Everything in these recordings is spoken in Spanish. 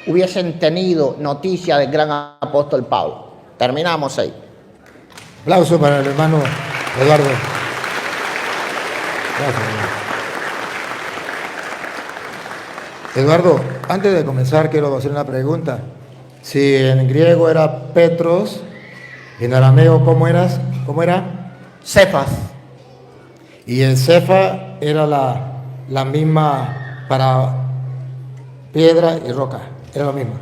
hubiesen tenido noticia del gran apóstol Pablo. Terminamos ahí. Aplauso para el hermano Eduardo. Gracias, hermano. Eduardo, antes de comenzar quiero hacer una pregunta. Si en griego era Petros, en arameo ¿cómo era? Cefas. Y en Cefa era la misma para piedra y roca, era lo mismo.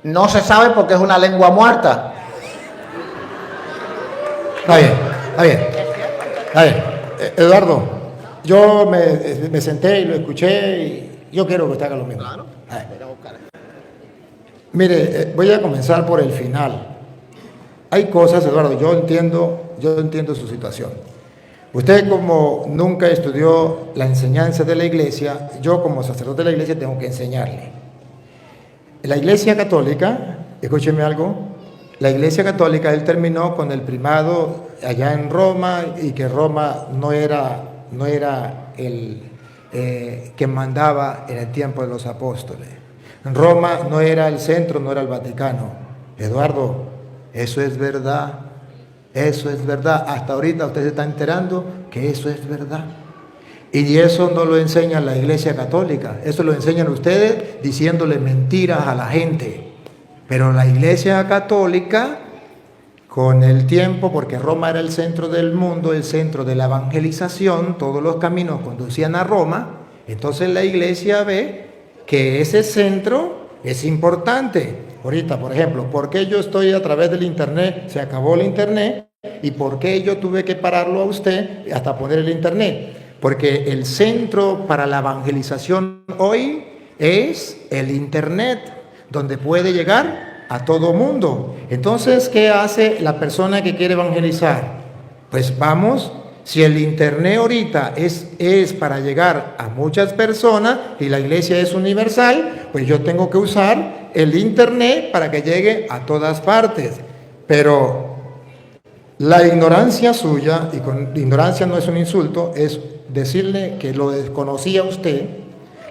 No se sabe porque es una lengua muerta. Está bien, está bien. Está bien. Eduardo, yo me senté y lo escuché y yo quiero que usted haga lo mismo. Claro. Mire, voy a comenzar por el final. Hay cosas, Eduardo, yo entiendo su situación. Usted como nunca estudió la enseñanza de la iglesia, yo como sacerdote de la iglesia tengo que enseñarle. La iglesia católica, escúcheme algo, la iglesia católica, él terminó con el primado allá en Roma y que Roma no era el que mandaba en el tiempo de los apóstoles. Roma no era el centro, no era el Vaticano. Eduardo, eso es verdad. Eso es verdad. Hasta ahorita usted se está enterando que eso es verdad. Y eso no lo enseña la Iglesia Católica. Eso lo enseñan ustedes diciéndole mentiras a la gente. Pero la Iglesia Católica, con el tiempo, porque Roma era el centro del mundo, el centro de la evangelización, todos los caminos conducían a Roma, entonces la Iglesia ve que ese centro es importante. Ahorita, por ejemplo, ¿por qué yo estoy a través del internet? Se acabó el internet. ¿Y por qué yo tuve que pararlo a usted hasta poner el internet? Porque el centro para la evangelización hoy es el internet, donde puede llegar a todo mundo. Entonces, ¿qué hace la persona que quiere evangelizar? Pues vamos, si el internet ahorita es para llegar a muchas personas y la iglesia es universal, pues yo tengo que usar el internet para que llegue a todas partes. Pero la ignorancia suya, y con ignorancia no es un insulto, es decirle que lo desconocía usted.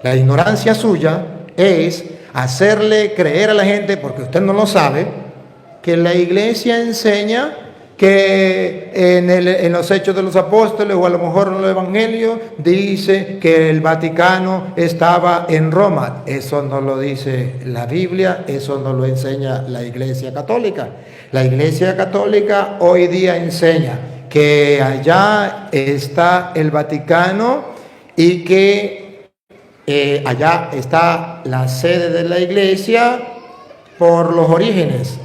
La ignorancia suya es hacerle creer a la gente, porque usted no lo sabe, que la iglesia enseña que en los Hechos de los Apóstoles o a lo mejor en el Evangelio dice que el Vaticano estaba en Roma. Eso no lo dice la Biblia, eso no lo enseña la Iglesia Católica. La Iglesia Católica hoy día enseña que allá está el Vaticano y que allá está la sede de la Iglesia por los orígenes,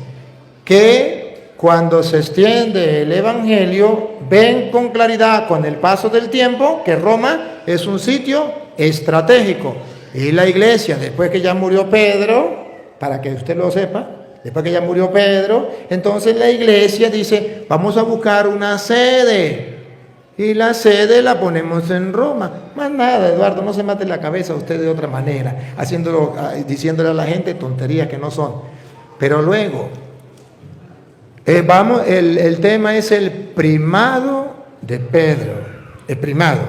que cuando se extiende el Evangelio, ven con claridad, con el paso del tiempo, que Roma es un sitio estratégico. Y la iglesia, después que ya murió Pedro, para que usted lo sepa, después que ya murió Pedro, entonces la iglesia dice, vamos a buscar una sede. Y la sede la ponemos en Roma. Más nada, Eduardo, no se mate la cabeza usted de otra manera, diciéndole a la gente tonterías que no son. Pero luego, el tema es el primado de Pedro, el primado.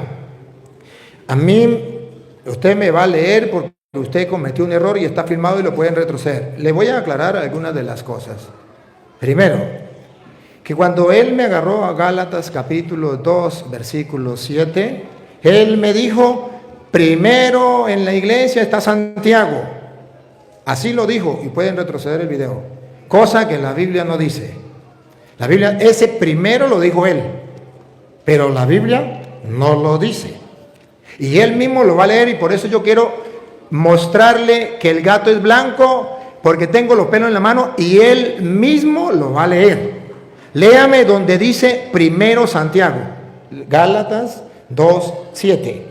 A mí, usted me va a leer porque usted cometió un error y está filmado y lo pueden retroceder. Le voy a aclarar algunas de las cosas. Primero, que cuando él me agarró a Gálatas capítulo 2, versículo 7, él me dijo, primero en la iglesia está Santiago. Así lo dijo y pueden retroceder el video. Cosa que la Biblia no dice. La Biblia, ese primero lo dijo él, pero la Biblia no lo dice. Y él mismo lo va a leer y por eso yo quiero mostrarle que el gato es blanco porque tengo los pelos en la mano y él mismo lo va a leer. Léame donde dice primero Santiago, Gálatas 2:7.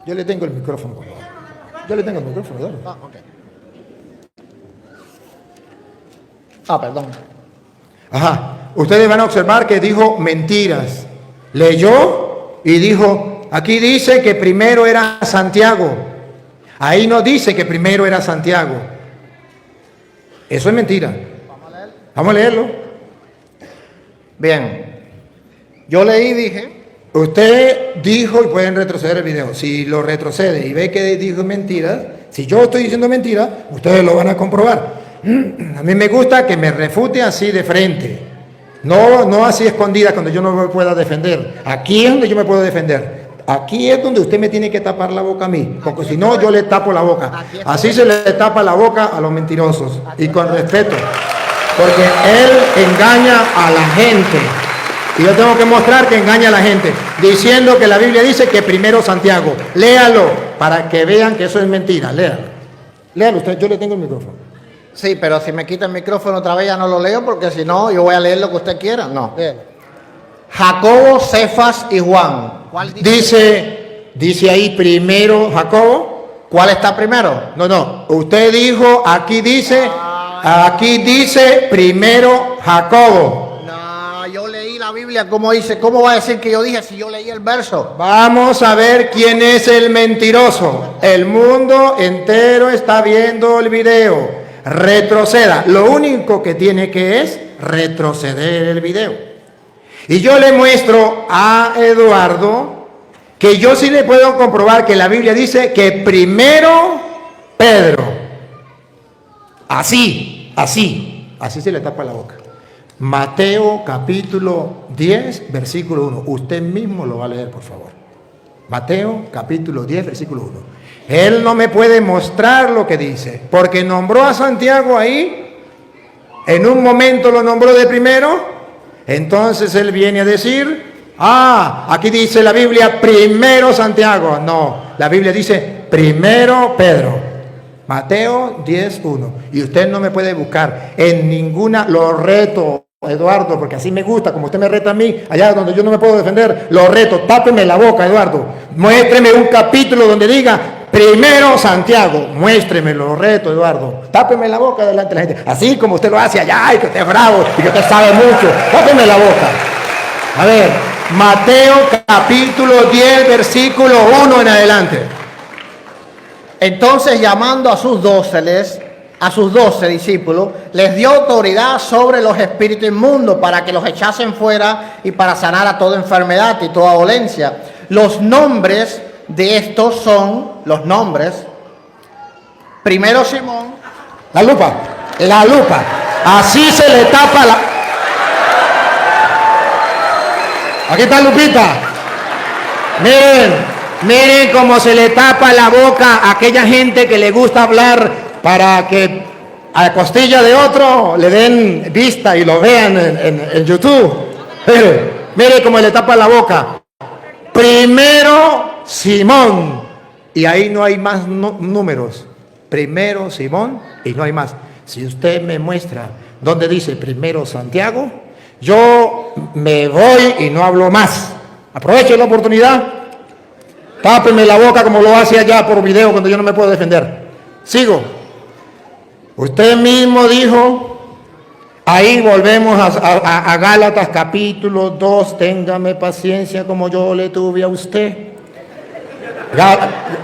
Yo le tengo el micrófono, por favor. Yo le tengo el micrófono, ¿verdad? Perdón. Ajá. Ustedes van a observar que dijo mentiras. Leyó y dijo, aquí dice que primero era Santiago. Ahí no dice que primero era Santiago. Eso es mentira. Vamos a leerlo. Bien. Yo leí y dije. Usted dijo, y pueden retroceder el video, si lo retrocede y ve que dijo mentiras, Si yo estoy diciendo mentira, ustedes lo van a comprobar. A mí me gusta que me refute así de frente. No así escondida cuando yo no me pueda defender. Aquí es donde yo me puedo defender. Aquí es donde usted me tiene que tapar la boca a mí, porque si no yo le tapo la boca. Así se le tapa la boca a los mentirosos, y con respeto, porque él engaña a la gente. Y yo tengo que mostrar que engaña a la gente, diciendo que la Biblia dice que primero Santiago. Léalo, para que vean que eso es mentira. Léalo. Léalo usted, yo le tengo el micrófono. Sí, pero si me quita el micrófono otra vez ya no lo leo, porque si no yo voy a leer lo que usted quiera. No. Léalo. Jacobo, Cefas y Juan. ¿Cuál Dice ahí primero Jacobo. ¿Cuál está primero? No. Usted dijo, aquí dice primero Jacobo. No, yo leí la Biblia como dice. ¿Cómo va a decir que yo dije si yo leí el verso? Vamos a ver quién es el mentiroso. El mundo entero está viendo el video. Retroceda. Lo único que tiene que es retroceder el video. Y yo le muestro a Eduardo que yo sí le puedo comprobar que la Biblia dice que primero Pedro. Así se le tapa la boca. Mateo capítulo 10, versículo 1. Usted mismo lo va a leer, por favor. Mateo capítulo 10, versículo 1. Él no me puede mostrar lo que dice, porque nombró a Santiago ahí, en un momento lo nombró de primero, entonces él viene a decir, aquí dice la Biblia, primero Santiago. No, la Biblia dice, primero Pedro. Mateo 10, 1. Y usted no me puede buscar en ninguna, lo reto, Eduardo, porque así me gusta, como usted me reta a mí, allá donde yo no me puedo defender, lo reto, tápeme la boca, Eduardo. Muéstreme un capítulo donde diga, primero Santiago, muéstremelo, lo reto, Eduardo. Tápeme la boca delante de la gente, así como usted lo hace allá, y que usted es bravo, y que usted sabe mucho. Tápeme la boca. A ver, Mateo capítulo 10, versículo 1 en adelante. Entonces, llamando a sus 12 discípulos, les dio autoridad sobre los espíritus inmundos para que los echasen fuera y para sanar a toda enfermedad y toda dolencia. Los nombres de estos son primero Simón. La lupa. Así se le tapa la... Aquí está Lupita. Miren cómo se le tapa la boca a aquella gente que le gusta hablar para que a la costilla de otro le den vista y lo vean en YouTube. Mire cómo le tapa la boca. Primero Simón. Y ahí no hay más números. Primero Simón y no hay más. Si usted me muestra dónde dice primero Santiago, yo me voy y no hablo más. Aproveche la oportunidad. Tápeme la boca como lo hace allá por video cuando yo no me puedo defender. Sigo. Usted mismo dijo, ahí volvemos a Gálatas capítulo 2, téngame paciencia como yo le tuve a usted.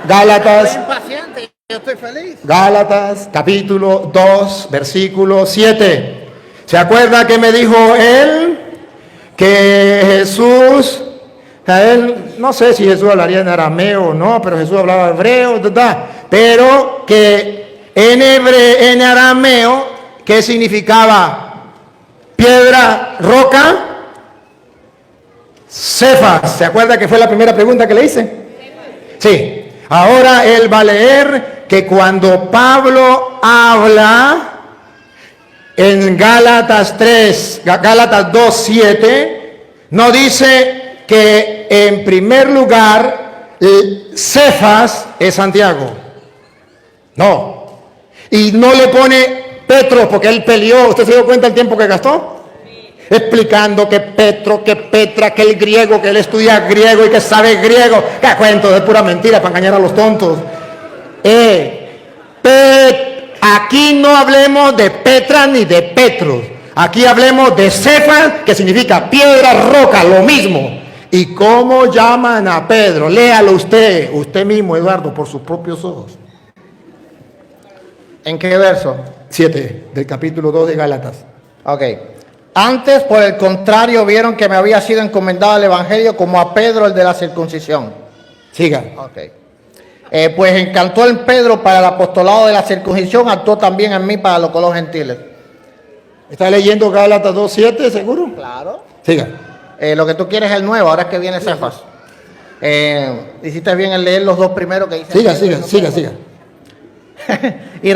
Gálatas. Estoy impaciente, yo estoy feliz. Gálatas capítulo 2, versículo 7. ¿Se acuerda que me dijo él? Que Jesús... Él, no sé si Jesús hablaría en arameo o no, pero Jesús hablaba hebreo, pero que en arameo, ¿qué significaba? Piedra, roca, Cefas. ¿Se acuerda que fue la primera pregunta que le hice? Sí. Ahora él va a leer que cuando Pablo habla en Gálatas 2, 7, no dice que en primer lugar Cefas es Santiago. No. Y no le pone Petro porque él peleó. ¿Usted se dio cuenta el tiempo que gastó? Sí. Explicando que Petro, que Petra, que el griego, que él estudia griego y que sabe griego. ¡Qué cuento de pura mentira para engañar a los tontos! Aquí no hablemos de Petra ni de Petros. Aquí hablemos de Cefas, que significa piedra, roca, lo mismo. ¿Y cómo llaman a Pedro? Léalo usted mismo, Eduardo, por sus propios ojos. ¿En qué verso? 7 del capítulo 2 de Gálatas. Ok. Antes, por el contrario, vieron que me había sido encomendado el evangelio como a Pedro el de la circuncisión. Siga. Ok. Pues encantó en Pedro para el apostolado de la circuncisión, actuó también en mí para lo que los gentiles. ¿Está leyendo Gálatas 2:7, seguro? Claro. Siga. Lo que tú quieres es el nuevo, ahora es que viene Cefas. Hiciste bien en leer los dos primeros que dicen. Siga. Y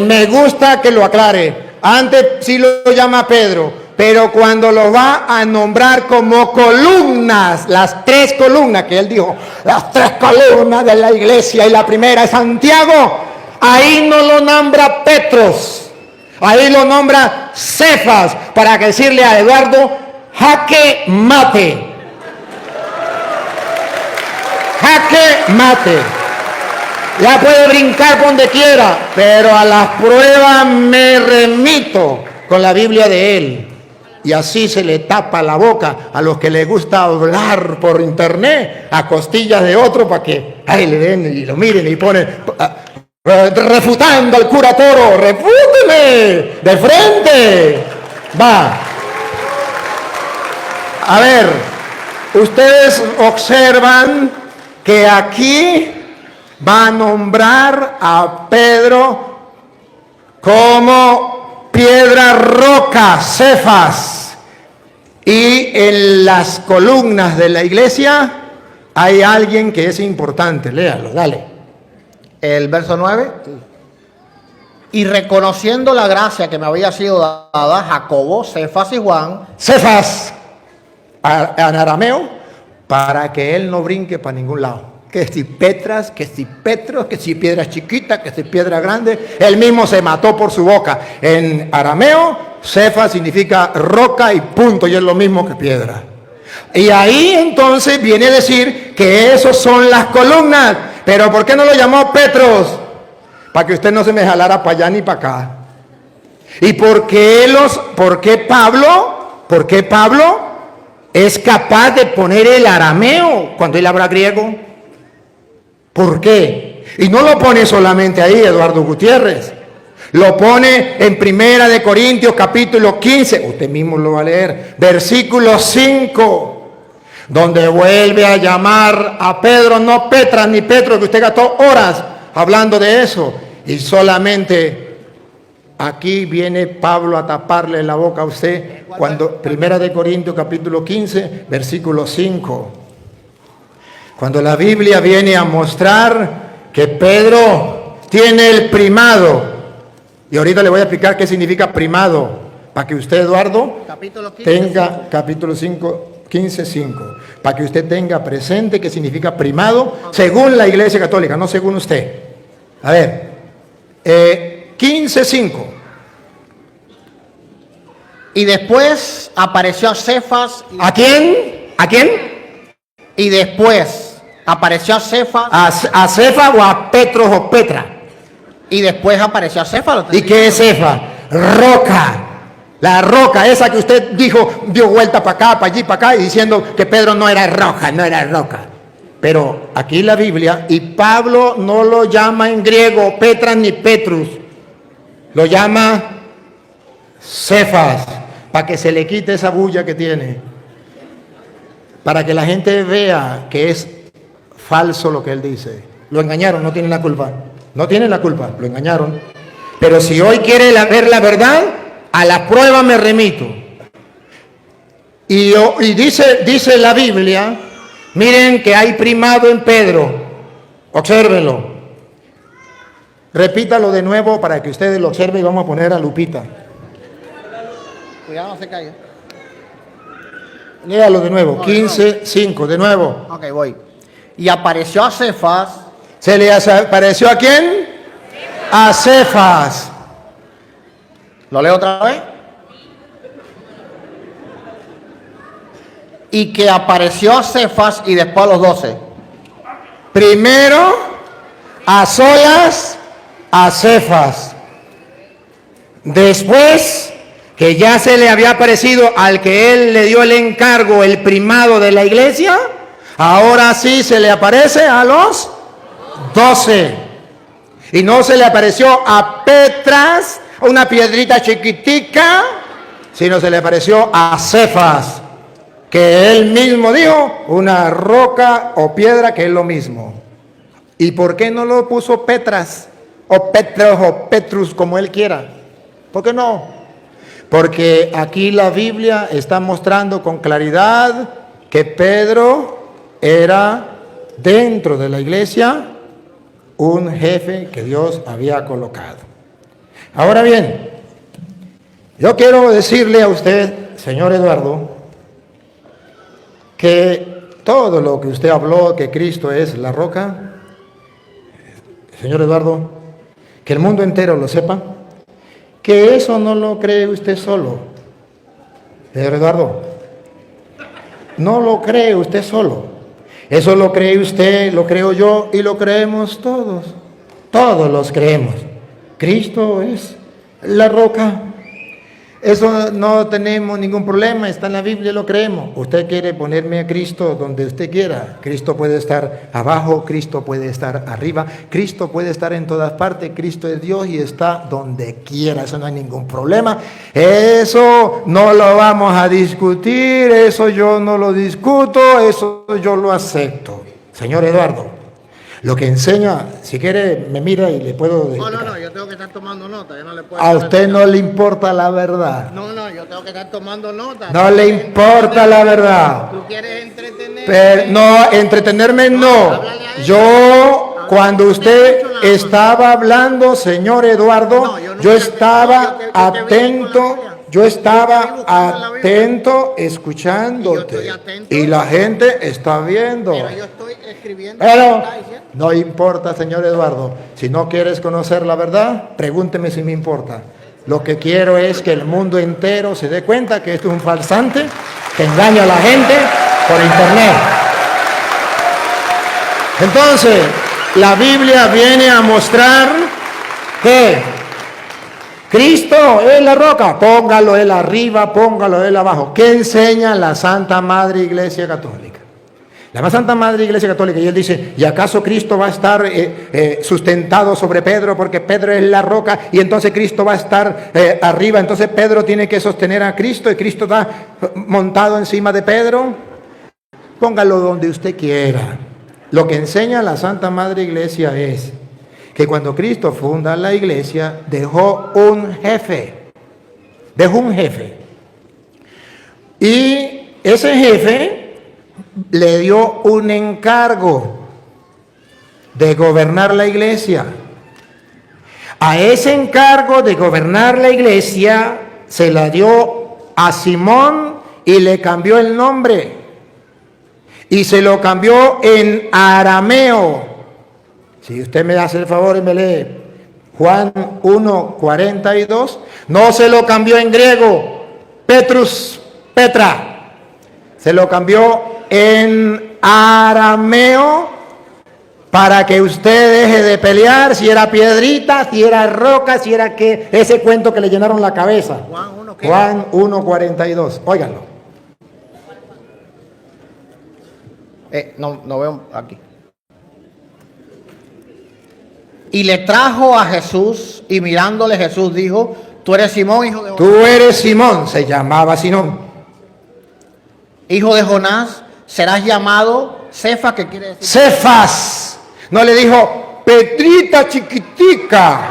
Me gusta que lo aclare. Antes sí lo llama Pedro, pero cuando lo va a nombrar como columnas, las 3 columnas que él dijo, las 3 columnas de la iglesia, y la primera es Santiago, ahí no lo nombra Petros, ahí lo nombra Cefas, para que decirle a Eduardo, jaque mate. Jaque mate. Ya puede brincar por donde quiera, pero a las pruebas me remito con la Biblia de él. Y así se le tapa la boca a los que les gusta hablar por internet a costillas de otro para que ahí le den y lo miren y ponen refutando al cura Toro. ¡Refúteme! ¡De frente! Va. A ver, ustedes observan que aquí va a nombrar a Pedro como piedra roca, Cefas. Y en las columnas de la iglesia hay alguien que es importante. Léalo, dale. El verso 9. Sí. Y reconociendo la gracia que me había sido dada, Jacobo, Cefas y Juan. Cefas, en arameo, para que él no brinque para ningún lado. Que si Petras, que si Petros, que si piedra chiquita, que si piedra grande. Él mismo se mató por su boca. En arameo, Cefas significa roca y punto, y es lo mismo que piedra. Y ahí entonces viene a decir que esos son las columnas. Pero ¿por qué no lo llamó Petros? Para que usted no se me jalara para allá ni para acá. ¿Y por qué Pablo es capaz de poner el arameo cuando él habla griego? ¿Por qué? Y no lo pone solamente ahí, Eduardo Gutiérrez. Lo pone en 1 de Corintios capítulo 15. Usted mismo lo va a leer. Versículo 5. Donde vuelve a llamar a Pedro, no Petras ni Petro, que usted gastó horas hablando de eso. Y solamente aquí viene Pablo a taparle la boca a usted. Cuando 1 de Corintios capítulo 15, versículo 5. Cuando la Biblia viene a mostrar que Pedro tiene el primado, y ahorita le voy a explicar qué significa primado, para que usted, Eduardo, tenga capítulo 15, 5, para que usted tenga presente qué significa primado, según la Iglesia Católica, no según usted. A ver, 15, 5. Y después apareció a Cefas. ¿A quién? ¿A quién? Y después apareció a Cefas. ¿A Cefas o a Petros o Petra? Y después apareció a Cefas. ¿Y qué es Cefas? Roca. La roca, esa que usted dijo, dio vuelta para acá, para allí, para acá, y diciendo que Pedro no era roca, no era roca. Pero aquí la Biblia, y Pablo no lo llama en griego Petras ni Petrus, lo llama Cefas, para que se le quite esa bulla que tiene, para que la gente vea que es falso lo que él dice. Lo engañaron, no tienen la culpa, no tienen la culpa, lo engañaron. Pero si hoy quiere ver la verdad, a la prueba me remito. Y dice la Biblia, miren que hay primado en Pedro, obsérvenlo. Repítalo de nuevo para que ustedes lo observen y vamos a poner a Lupita. Cuidado, no se caiga. Léalo de nuevo, 15, 5, de nuevo. Ok, voy. Y apareció a Cefas. ¿Se le apareció a quién? A Cefas. ¿Lo leo otra vez? Y que apareció a Cefas y después a los 12. Primero a solas a Cefas. Después que ya se le había aparecido al que él le dio el encargo, el primado de la iglesia, ahora sí se le aparece a los 12. Y no se le apareció a Petras, una piedrita chiquitica, sino se le apareció a Cefas, que él mismo dijo, una roca o piedra que es lo mismo. ¿Y por qué no lo puso Petras o Petros o Petrus como él quiera? ¿Por qué no? Porque aquí la Biblia está mostrando con claridad que Pedro era dentro de la iglesia un jefe que Dios había colocado. Ahora bien, yo quiero decirle a usted, señor Eduardo, que todo lo que usted habló, que Cristo es la roca, señor Eduardo, que el mundo entero lo sepa, que eso no lo cree usted solo, señor Eduardo, no lo cree usted solo, eso lo cree usted, lo creo yo y lo creemos todos los creemos. Cristo es la roca. Eso no tenemos ningún problema, está en la Biblia, lo creemos. Usted quiere ponerme a Cristo donde usted quiera. Cristo puede estar abajo, Cristo puede estar arriba, Cristo puede estar en todas partes. Cristo es Dios y está donde quiera, eso no hay ningún problema. Eso no lo vamos a discutir, eso yo no lo discuto, eso yo lo acepto. Señor Eduardo, lo que enseña, si quiere me mira y le puedo decir. No, yo tengo que estar tomando nota, yo no le puedo. A usted no le importa la verdad. No, yo tengo que estar tomando nota. No le importa la verdad. Tú quieres entretenerme. Pero, no, entretenerme no. Yo, cuando usted estaba hablando, señor Eduardo, yo estaba atento. Yo estaba atento escuchándote y la gente está viendo. Pero yo estoy escribiendo. Pero no importa, señor Eduardo. Si no quieres conocer la verdad, pregúnteme si me importa. Lo que quiero es que el mundo entero se dé cuenta que esto es un farsante que engaña a la gente por internet. Entonces, la Biblia viene a mostrar que Cristo es la roca, póngalo él arriba, póngalo él abajo. ¿Qué enseña la Santa Madre Iglesia Católica? La Santa Madre Iglesia Católica, y él dice, ¿y acaso Cristo va a estar sustentado sobre Pedro porque Pedro es la roca y entonces Cristo va a estar arriba? Entonces Pedro tiene que sostener a Cristo y Cristo está montado encima de Pedro. Póngalo donde usted quiera. Lo que enseña la Santa Madre Iglesia es que cuando Cristo funda la iglesia, dejó un jefe. Y ese jefe le dio un encargo de gobernar la iglesia. A ese encargo de gobernar la iglesia se la dio a Simón y le cambió el nombre. Y se lo cambió en arameo. Si usted me hace el favor y me lee Juan 1:42, no se lo cambió en griego, Petrus, Petra, se lo cambió en arameo para que usted deje de pelear si era piedrita, si era roca, si era que ese cuento que le llenaron la cabeza. Juan 1:42, óiganlo. No veo aquí. Y le trajo a Jesús, y mirándole Jesús dijo, tú eres Simón, hijo de Jonás. Tú eres Simón, se llamaba Simón. Hijo de Jonás, serás llamado Cefas, que quiere decir Cefas. No le dijo Petrita chiquitica,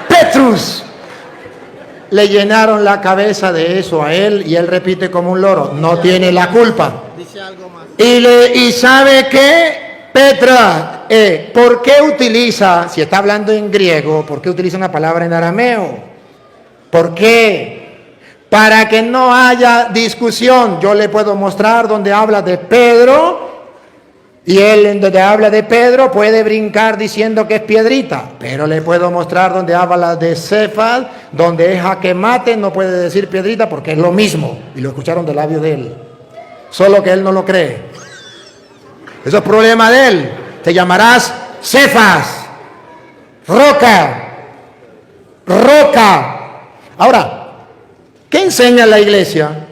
Petrus. Le llenaron la cabeza de eso a él y él repite como un loro. No tiene la culpa. Dice algo más. Y ¿sabe qué? Petra, ¿por qué utiliza, si está hablando en griego, por qué utiliza una palabra en arameo? ¿Por qué? Para que no haya discusión. Yo le puedo mostrar donde habla de Pedro y él en donde habla de Pedro puede brincar diciendo que es piedrita, pero le puedo mostrar donde habla de Cefas, donde es jaque mate, no puede decir piedrita porque es lo mismo y lo escucharon del labio de él, solo que él no lo cree. Eso es problema de él. Te llamarás Cefas, roca. Ahora, ¿qué enseña la iglesia?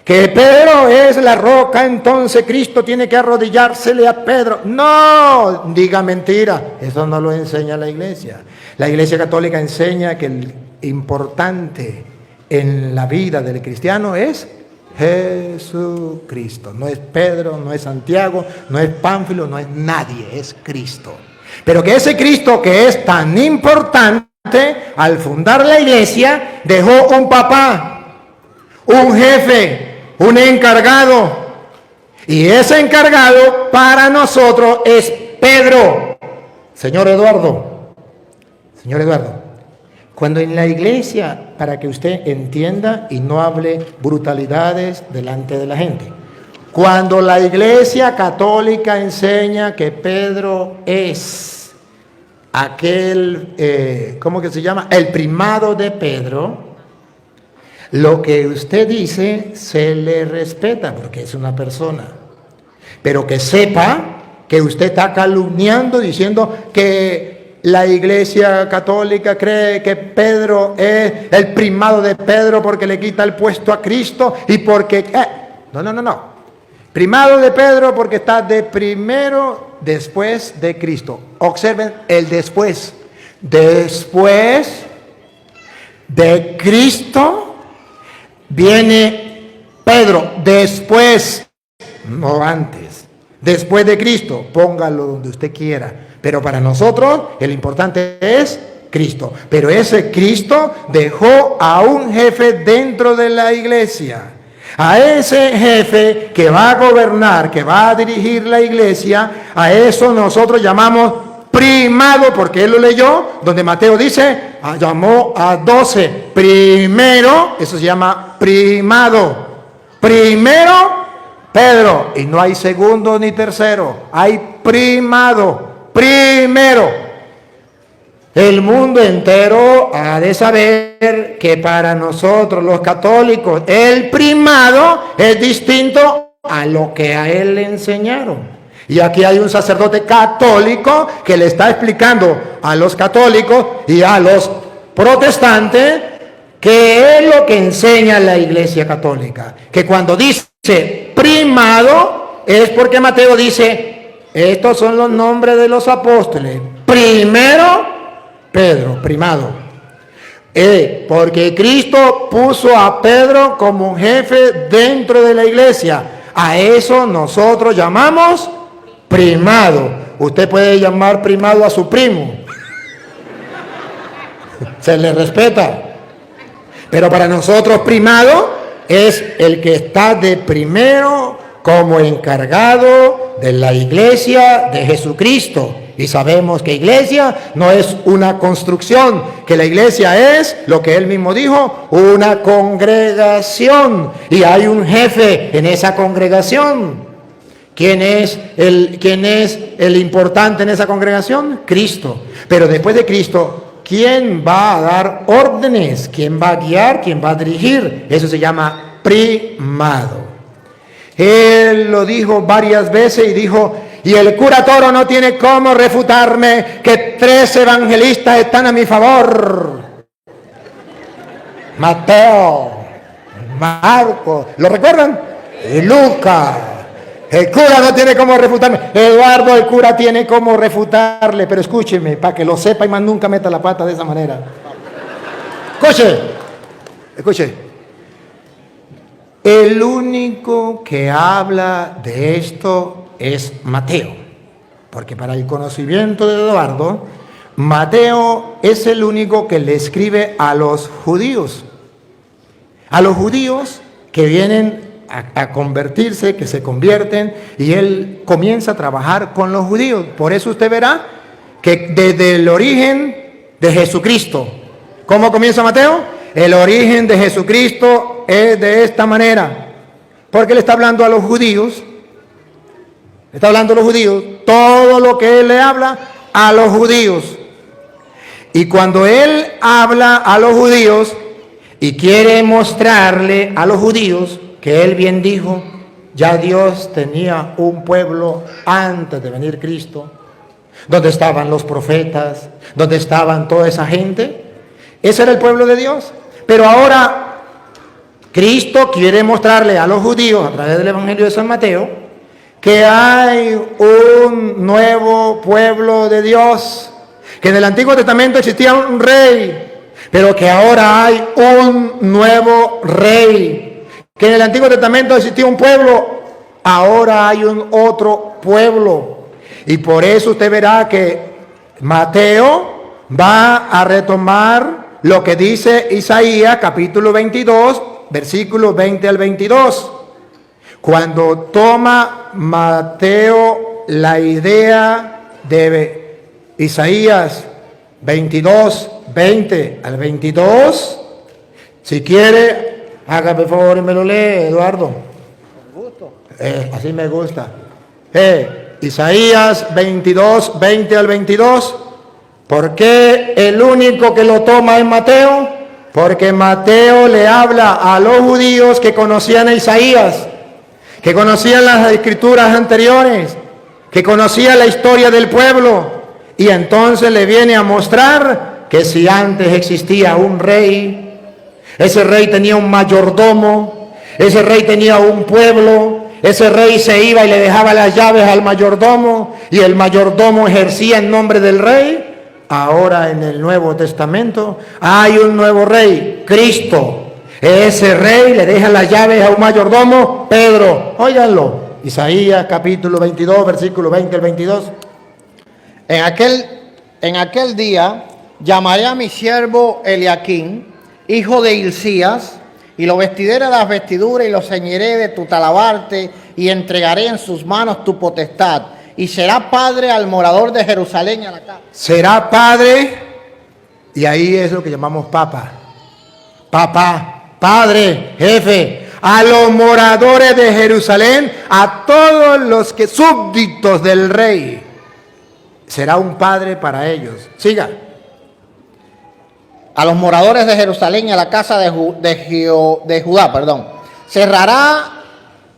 Que Pedro es la roca, entonces Cristo tiene que arrodillársele a Pedro. No, diga mentira. Eso no lo enseña la iglesia. La iglesia católica enseña que el importante en la vida del cristiano es Jesucristo. No es Pedro, no es Santiago, no es Pánfilo, no es nadie, es Cristo. Pero que ese Cristo que es tan importante, al fundar la iglesia, dejó un papá, un jefe, un encargado. Y ese encargado para nosotros es Pedro. Señor Eduardo, cuando en la iglesia, para que usted entienda y no hable brutalidades delante de la gente, cuando la iglesia católica enseña que Pedro es aquel, ¿cómo que se llama? El primado de Pedro, lo que usted dice se le respeta porque es una persona. Pero que sepa que usted está calumniando diciendo que la iglesia católica cree que Pedro es el primado de Pedro porque le quita el puesto a Cristo y porque... No. Primado de Pedro porque está de primero después de Cristo. Observen el después. Después de Cristo viene Pedro. Después, no antes. Después de Cristo, póngalo donde usted quiera. Pero para nosotros el importante es Cristo. Pero ese Cristo dejó a un jefe dentro de la iglesia. A ese jefe que va a gobernar, que va a dirigir la iglesia, a eso nosotros llamamos primado, porque él lo leyó, donde Mateo dice, llamó a 12. Primero, eso se llama primado. Primero, Pedro, y no hay segundo ni tercero, hay primado, primero. El mundo entero ha de saber que para nosotros los católicos el primado es distinto a lo que a él le enseñaron. Y aquí hay un sacerdote católico que le está explicando a los católicos y a los protestantes qué es lo que enseña la Iglesia Católica. Que cuando dice primado es porque Mateo dice, estos son los nombres de los apóstoles. Primero, Pedro, primado. Porque Cristo puso a Pedro como jefe dentro de la iglesia. A eso nosotros llamamos primado. Usted puede llamar primado a su primo. Se le respeta. Pero para nosotros primado es el que está de primero como encargado de la iglesia de Jesucristo. Y sabemos que iglesia no es una construcción, que la iglesia es, lo que él mismo dijo, una congregación. Y hay un jefe en esa congregación. ¿Quién es el importante en esa congregación? Cristo. Pero después de Cristo, ¿quién va a dar órdenes? ¿Quién va a guiar? ¿Quién va a dirigir? Eso se llama primado. Él lo dijo varias veces y dijo... Y el cura Toro no tiene cómo refutarme que 3 evangelistas están a mi favor. Mateo, Marcos, ¿lo recuerdan? Y Lucas. El cura no tiene cómo refutarme. Eduardo, el cura tiene cómo refutarle. Pero escúcheme, para que lo sepa y más nunca meta la pata de esa manera. Escuche. El único que habla de esto es Mateo, porque para el conocimiento de Eduardo, Mateo es el único que le escribe a los judíos que vienen a convertirse, que se convierten, y él comienza a trabajar con los judíos. Por eso usted verá que desde el origen de Jesucristo, ¿cómo comienza Mateo? El origen de Jesucristo es de esta manera, porque le está hablando a los judíos. Está hablando a los judíos, todo lo que él le habla a los judíos. Y cuando él habla a los judíos y quiere mostrarle a los judíos que él bien dijo, ya Dios tenía un pueblo antes de venir Cristo, donde estaban los profetas, donde estaban toda esa gente. Ese era el pueblo de Dios. Pero ahora Cristo quiere mostrarle a los judíos a través del Evangelio de San Mateo que hay un nuevo pueblo de Dios, que en el Antiguo Testamento existía un rey, pero que ahora hay un nuevo rey, que en el Antiguo Testamento existía un pueblo, ahora hay un otro pueblo. Y por eso usted verá que Mateo va a retomar lo que dice Isaías capítulo 22, versículos 20 al 22. Cuando toma Mateo la idea de Isaías 22, 20 al 22, si quiere, hágame el favor y me lo lee, Eduardo. Así me gusta. Isaías 22, 20 al 22. ¿Por qué el único que lo toma es Mateo? Porque Mateo le habla a los judíos que conocían a Isaías, que conocían las escrituras anteriores, que conocían la historia del pueblo, y entonces le viene a mostrar que si antes existía un rey, ese rey tenía un mayordomo, ese rey tenía un pueblo, ese rey se iba y le dejaba las llaves al mayordomo, y el mayordomo ejercía en nombre del rey. Ahora en el Nuevo Testamento hay un nuevo rey, Cristo. Ese rey le deja las llaves a un mayordomo, Pedro. Óiganlo, Isaías capítulo 22, versículo 20 al 22. En aquel día llamaré a mi siervo Eliaquín, hijo de Hilcías, y lo vestiré de las vestiduras y lo ceñiré de tu talabarte, y entregaré en sus manos tu potestad, y será padre al morador de Jerusalén y a la casa. Será padre, y ahí es lo que llamamos papa. Papá, padre, jefe, a los moradores de Jerusalén, a todos los que súbditos del rey. Será un padre para ellos. Siga. A los moradores de Jerusalén y a la casa de Judá,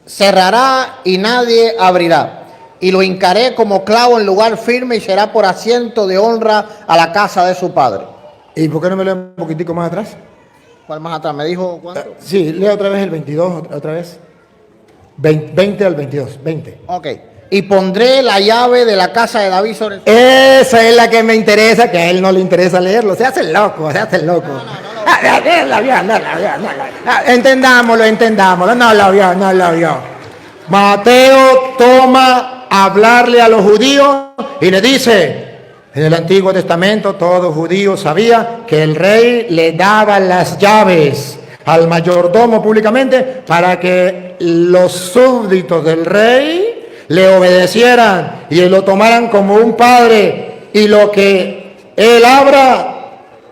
cerrará y nadie abrirá. Y lo hincaré como clavo en lugar firme y será por asiento de honra a la casa de su padre. ¿Y por qué no me lee un poquitico más atrás? ¿Cuál más atrás? ¿Me dijo cuánto? Sí, lea otra vez el 22, otra vez. 20 al 22, 20. Ok. Y pondré la llave de la casa de David sobre el... Esa es la que me interesa, que a él no le interesa leerlo. Se hace el loco, se hace el loco. Entendámoslo, no lo vio. Mateo toma a hablarle a los judíos y le dice, en el Antiguo Testamento todo judío sabía que el rey le daba las llaves al mayordomo públicamente para que los súbditos del rey le obedecieran y lo tomaran como un padre, y lo que él abra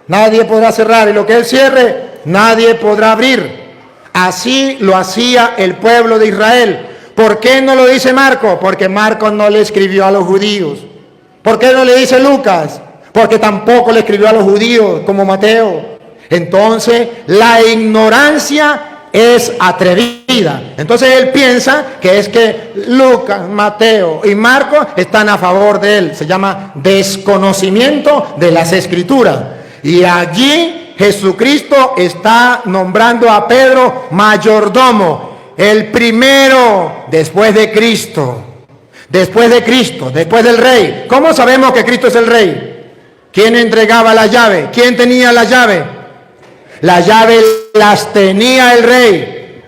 nadie podrá cerrar, y lo que él cierre nadie podrá abrir. Así lo hacía el pueblo de Israel. ¿Por qué no lo dice Marcos? Porque Marcos no le escribió a los judíos. ¿Por qué no le dice Lucas? Porque tampoco le escribió a los judíos como Mateo. Entonces la ignorancia es atrevida. Entonces él piensa que es que Lucas, Mateo y Marcos están a favor de él. Se llama desconocimiento de las escrituras. Y allí Jesucristo está nombrando a Pedro mayordomo, el primero después de Cristo. Después del rey. ¿Cómo sabemos que Cristo es el rey? ¿Quién entregaba la llave? ¿Quién tenía la llave? Las llaves las tenía el rey.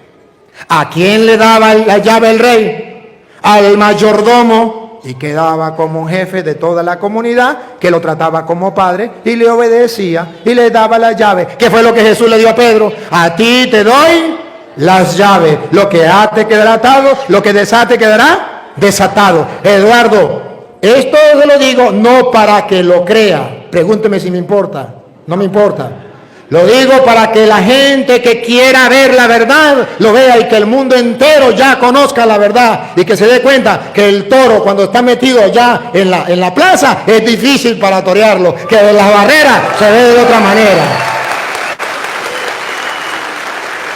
¿A quién le daba la llave el rey? Al mayordomo, y quedaba como jefe de toda la comunidad, que lo trataba como padre y le obedecía y le daba la llave. ¿Qué fue lo que Jesús le dio a Pedro? A ti te doy las llaves. Lo que ate quedará atado, lo que desate quedará desatado. Eduardo, esto se lo digo no para que lo crea. Pregúnteme si me importa. No me importa. Lo digo para que la gente que quiera ver la verdad lo vea, y que el mundo entero ya conozca la verdad, y que se dé cuenta que el toro, cuando está metido allá en la plaza, es difícil para torearlo, que de las barreras se ve de otra manera.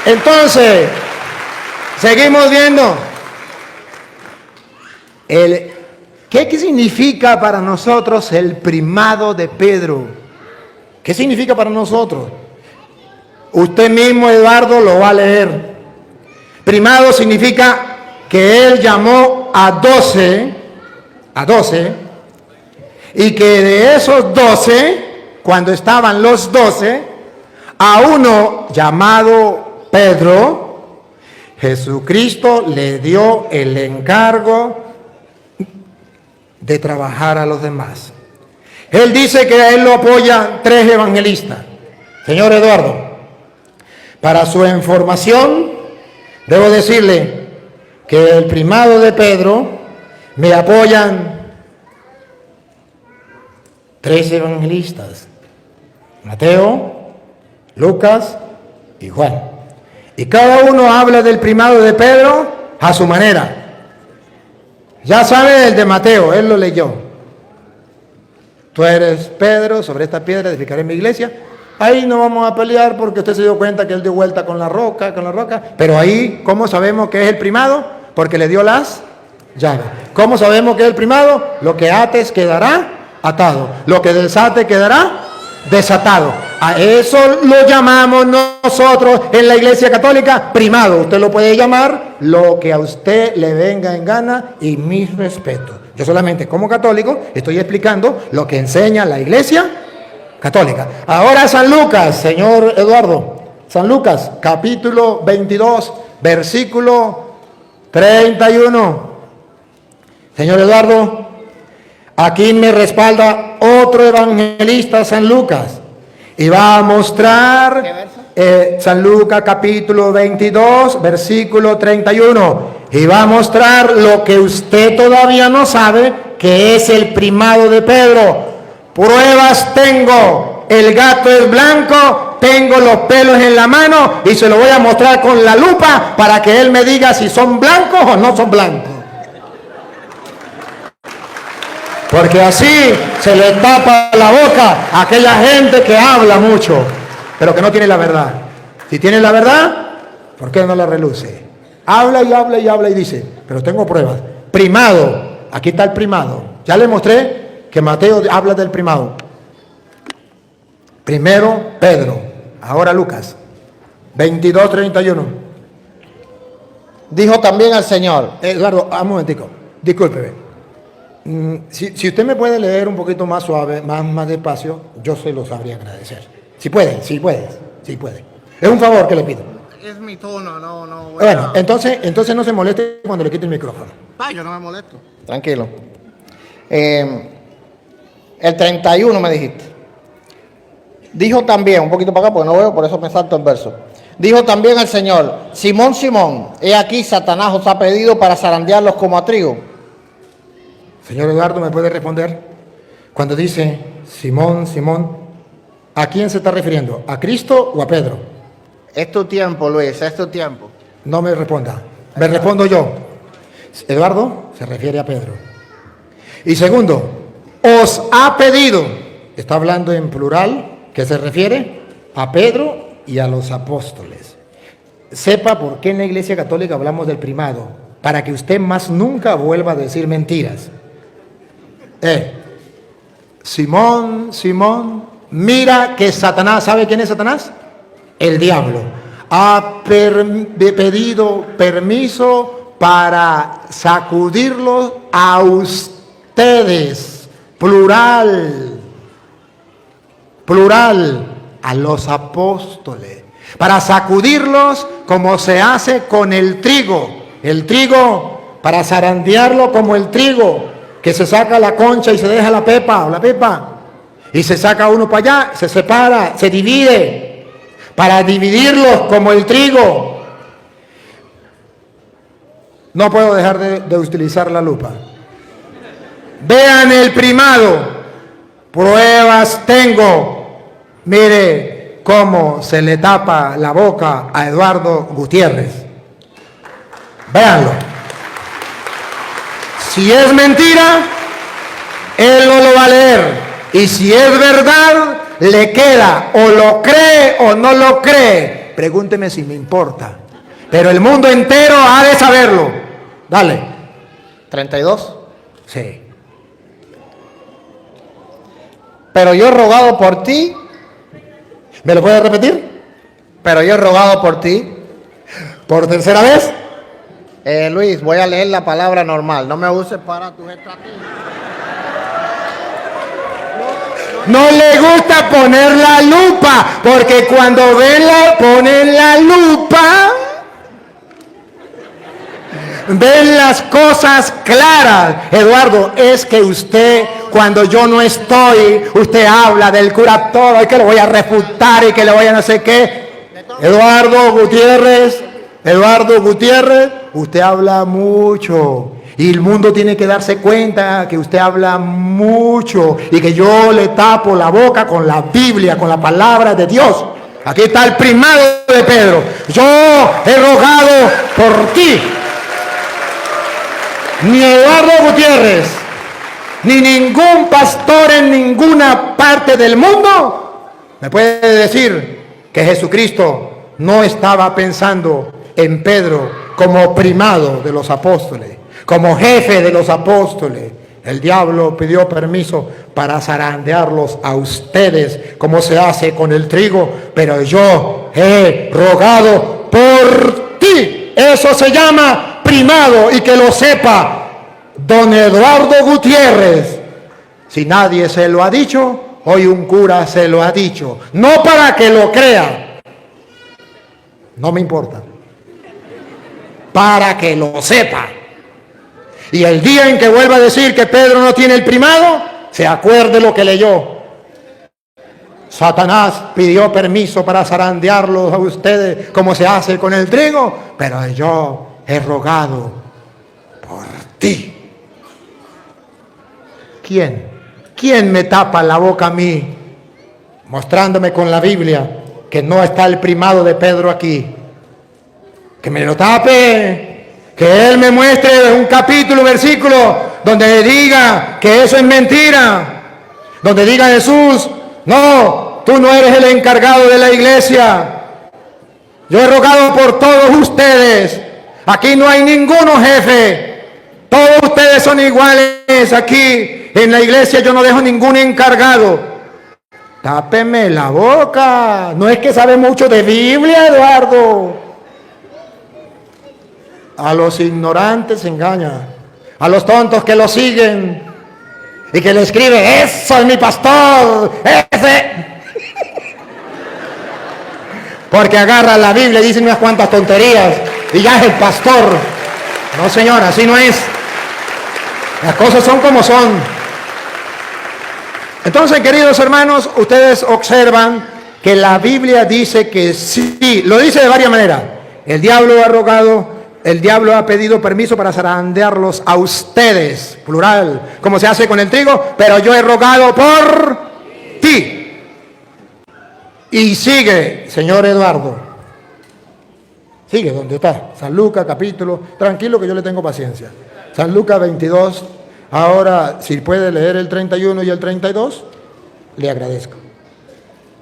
Entonces, seguimos viendo. ¿Qué significa para nosotros el primado de Pedro? ¿Qué significa para nosotros? Usted mismo, Eduardo, lo va a leer. Primado significa que él llamó a 12, y que de esos 12, cuando estaban los 12, a uno llamado Pedro, Jesucristo le dio el encargo de trabajar a los demás. Él dice que a él lo apoyan 3 evangelistas. Señor Eduardo, para su información, debo decirle que el primado de Pedro me apoyan 3 evangelistas: Mateo, Lucas y Juan. Y cada uno habla del primado de Pedro a su manera. Ya sabe el de Mateo, él lo leyó. Tú eres Pedro, sobre esta piedra edificaré mi iglesia. Ahí no vamos a pelear porque usted se dio cuenta que él dio vuelta con la roca. Pero ahí, ¿cómo sabemos que es el primado? Porque le dio las llaves. ¿Cómo sabemos que es el primado? Lo que ates quedará atado. Lo que desate quedará desatado. A eso lo llamamos nosotros en la Iglesia Católica primado. Usted lo puede llamar lo que a usted le venga en gana y mis respetos. Yo solamente como católico estoy explicando lo que enseña la Iglesia Católica. Ahora San Lucas, señor Eduardo. San Lucas, capítulo 22, versículo 31. Señor Eduardo, aquí me respalda otro evangelista, San Lucas, y va a mostrar San Lucas capítulo 22, versículo 31, y va a mostrar lo que usted todavía no sabe, que es el primado de Pedro. Pruebas tengo, el gato es blanco, tengo los pelos en la mano y se lo voy a mostrar con la lupa para que él me diga si son blancos o no son blancos. Porque así se le tapa la boca a aquella gente que habla mucho, pero que no tiene la verdad. Si tiene la verdad, ¿por qué no la reluce? Habla y habla y habla y dice, pero tengo pruebas. Primado, aquí está el primado. Ya le mostré que Mateo habla del primado. Primero Pedro, ahora Lucas, 22:31. Dijo también al Señor. Eduardo, un momentico, discúlpeme. Si usted me puede leer un poquito más suave, más despacio, yo se lo sabría agradecer. Si puede. Es un favor que le pido. Es mi tono, no. Bueno, entonces no se moleste cuando le quite el micrófono. Yo no me molesto. Tranquilo. El 31 me dijiste. Dijo también, un poquito para acá porque no veo, por eso me salto el verso. Dijo también el Señor, Simón, Simón, he aquí Satanás os ha pedido para zarandearlos como a trigo. Señor Eduardo, ¿me puede responder? Cuando dice Simón, Simón, ¿a quién se está refiriendo? ¿A Cristo o a Pedro? Es tu tiempo, Luis, es tu tiempo. No me responda, me respondo yo. Eduardo se refiere a Pedro. Y segundo, os ha pedido, está hablando en plural, que se refiere a Pedro y a los apóstoles. Sepa por qué en la Iglesia Católica hablamos del primado, para que usted más nunca vuelva a decir mentiras. Simón, mira que Satanás, ¿sabe quién es Satanás? El diablo. Ha pedido permiso para sacudirlos a ustedes, plural, a los apóstoles, para sacudirlos como se hace con el trigo, para zarandearlo como el trigo, que se saca la concha y se deja la pepa, y se saca uno para allá, se separa, se divide, para dividirlos como el trigo. No puedo dejar de utilizar la lupa. Vean el primado, pruebas tengo. Mire cómo se le tapa la boca a Eduardo Gutiérrez. Véanlo. Si es mentira, él no lo va a leer. Y si es verdad, le queda. O lo cree o no lo cree. Pregúnteme si me importa. Pero el mundo entero ha de saberlo. Dale. 32. Sí. Pero yo he rogado por ti. ¿Me lo puede repetir? Pero yo he rogado por ti. ¿Por tercera vez? Luis, voy a leer la palabra normal. No me uses para tus estrategias. No le gusta poner la lupa, porque cuando ponen la lupa, ven las cosas claras. Eduardo, es que usted, cuando yo no estoy, usted habla del cura todo y que lo voy a refutar y que le voy a no sé qué. Eduardo Gutiérrez, usted habla mucho. Y el mundo tiene que darse cuenta que usted habla mucho y que yo le tapo la boca con la Biblia, con la palabra de Dios. Aquí está el primado de Pedro. Yo he rogado por ti. Ni Eduardo Gutiérrez, ni ningún pastor en ninguna parte del mundo me puede decir que Jesucristo no estaba pensando en Pedro como primado de los apóstoles, como jefe de los apóstoles. El diablo pidió permiso para zarandearlos a ustedes, como se hace con el trigo, pero yo he rogado por ti. Eso se llama primado, y que lo sepa don Eduardo Gutiérrez. Si nadie se lo ha dicho, hoy un cura se lo ha dicho. No para que lo crea, no me importa, para que lo sepa. Y el día en que vuelva a decir que Pedro no tiene el primado, se acuerde lo que leyó. Satanás pidió permiso para zarandearlos a ustedes como se hace con el trigo, pero yo he rogado por ti. ¿Quién me tapa la boca a mí, mostrándome con la Biblia que no está el primado de Pedro aquí? Que me lo tape. Que él me muestre un capítulo, versículo, donde diga que eso es mentira. Donde diga Jesús, no, tú no eres el encargado de la iglesia. Yo he rogado por todos ustedes. Aquí no hay ninguno jefe. Todos ustedes son iguales aquí. En la iglesia yo no dejo ningún encargado. Tápeme la boca. No es que sabe mucho de Biblia, Eduardo. A los ignorantes se engaña, a los tontos que lo siguen y que le escribe, eso es mi pastor, ese. Porque agarra la Biblia y dice unas cuantas tonterías y ya es el pastor. No, señora, así no es. Las cosas son como son. Entonces, queridos hermanos, ustedes observan que la Biblia dice que sí, lo dice de varias maneras. El diablo ha pedido permiso para zarandearlos a ustedes, plural, como se hace con el trigo, pero yo he rogado por ti. Y sigue, señor Eduardo. Sigue, ¿dónde está? San Lucas, capítulo, tranquilo que yo le tengo paciencia. San Lucas 22, ahora si puede leer el 31 y el 32, le agradezco.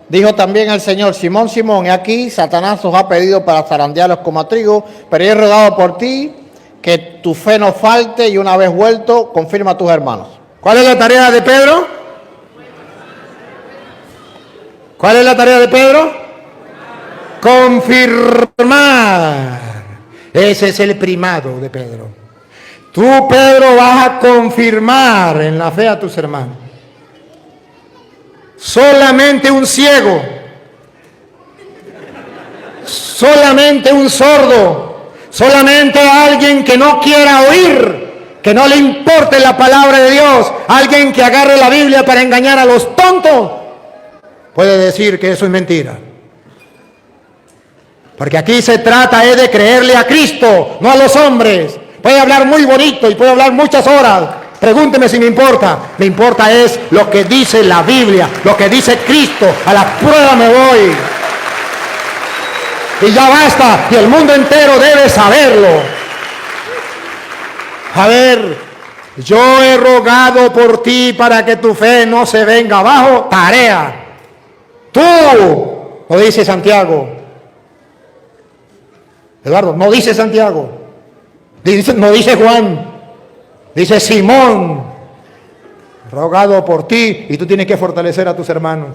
Dijo también el Señor, Simón, Simón, he aquí, Satanás os ha pedido para zarandearlos como a trigo, pero yo he rogado por ti que tu fe no falte y una vez vuelto, confirma a tus hermanos. ¿Cuál es la tarea de Pedro? ¿Cuál es la tarea de Pedro? Confirmar. Ese es el primado de Pedro. Tú, Pedro, vas a confirmar en la fe a tus hermanos. Solamente un ciego, solamente un sordo, solamente alguien que no quiera oír, que no le importe la palabra de Dios, alguien que agarre la Biblia para engañar a los tontos, puede decir que eso es mentira. Porque aquí se trata de creerle a Cristo, no a los hombres. Puede hablar muy bonito y puede hablar muchas horas. Pregúnteme si me importa. Me importa es lo que dice la Biblia, lo que dice Cristo. A la prueba me voy. Y ya basta. Y el mundo entero debe saberlo. A ver, yo he rogado por ti para que tu fe no se venga abajo. Tarea. Tú, no dice Santiago. Eduardo, no dice Santiago. No dice Juan. Dice Simón, rogado por ti, y tú tienes que fortalecer a tus hermanos.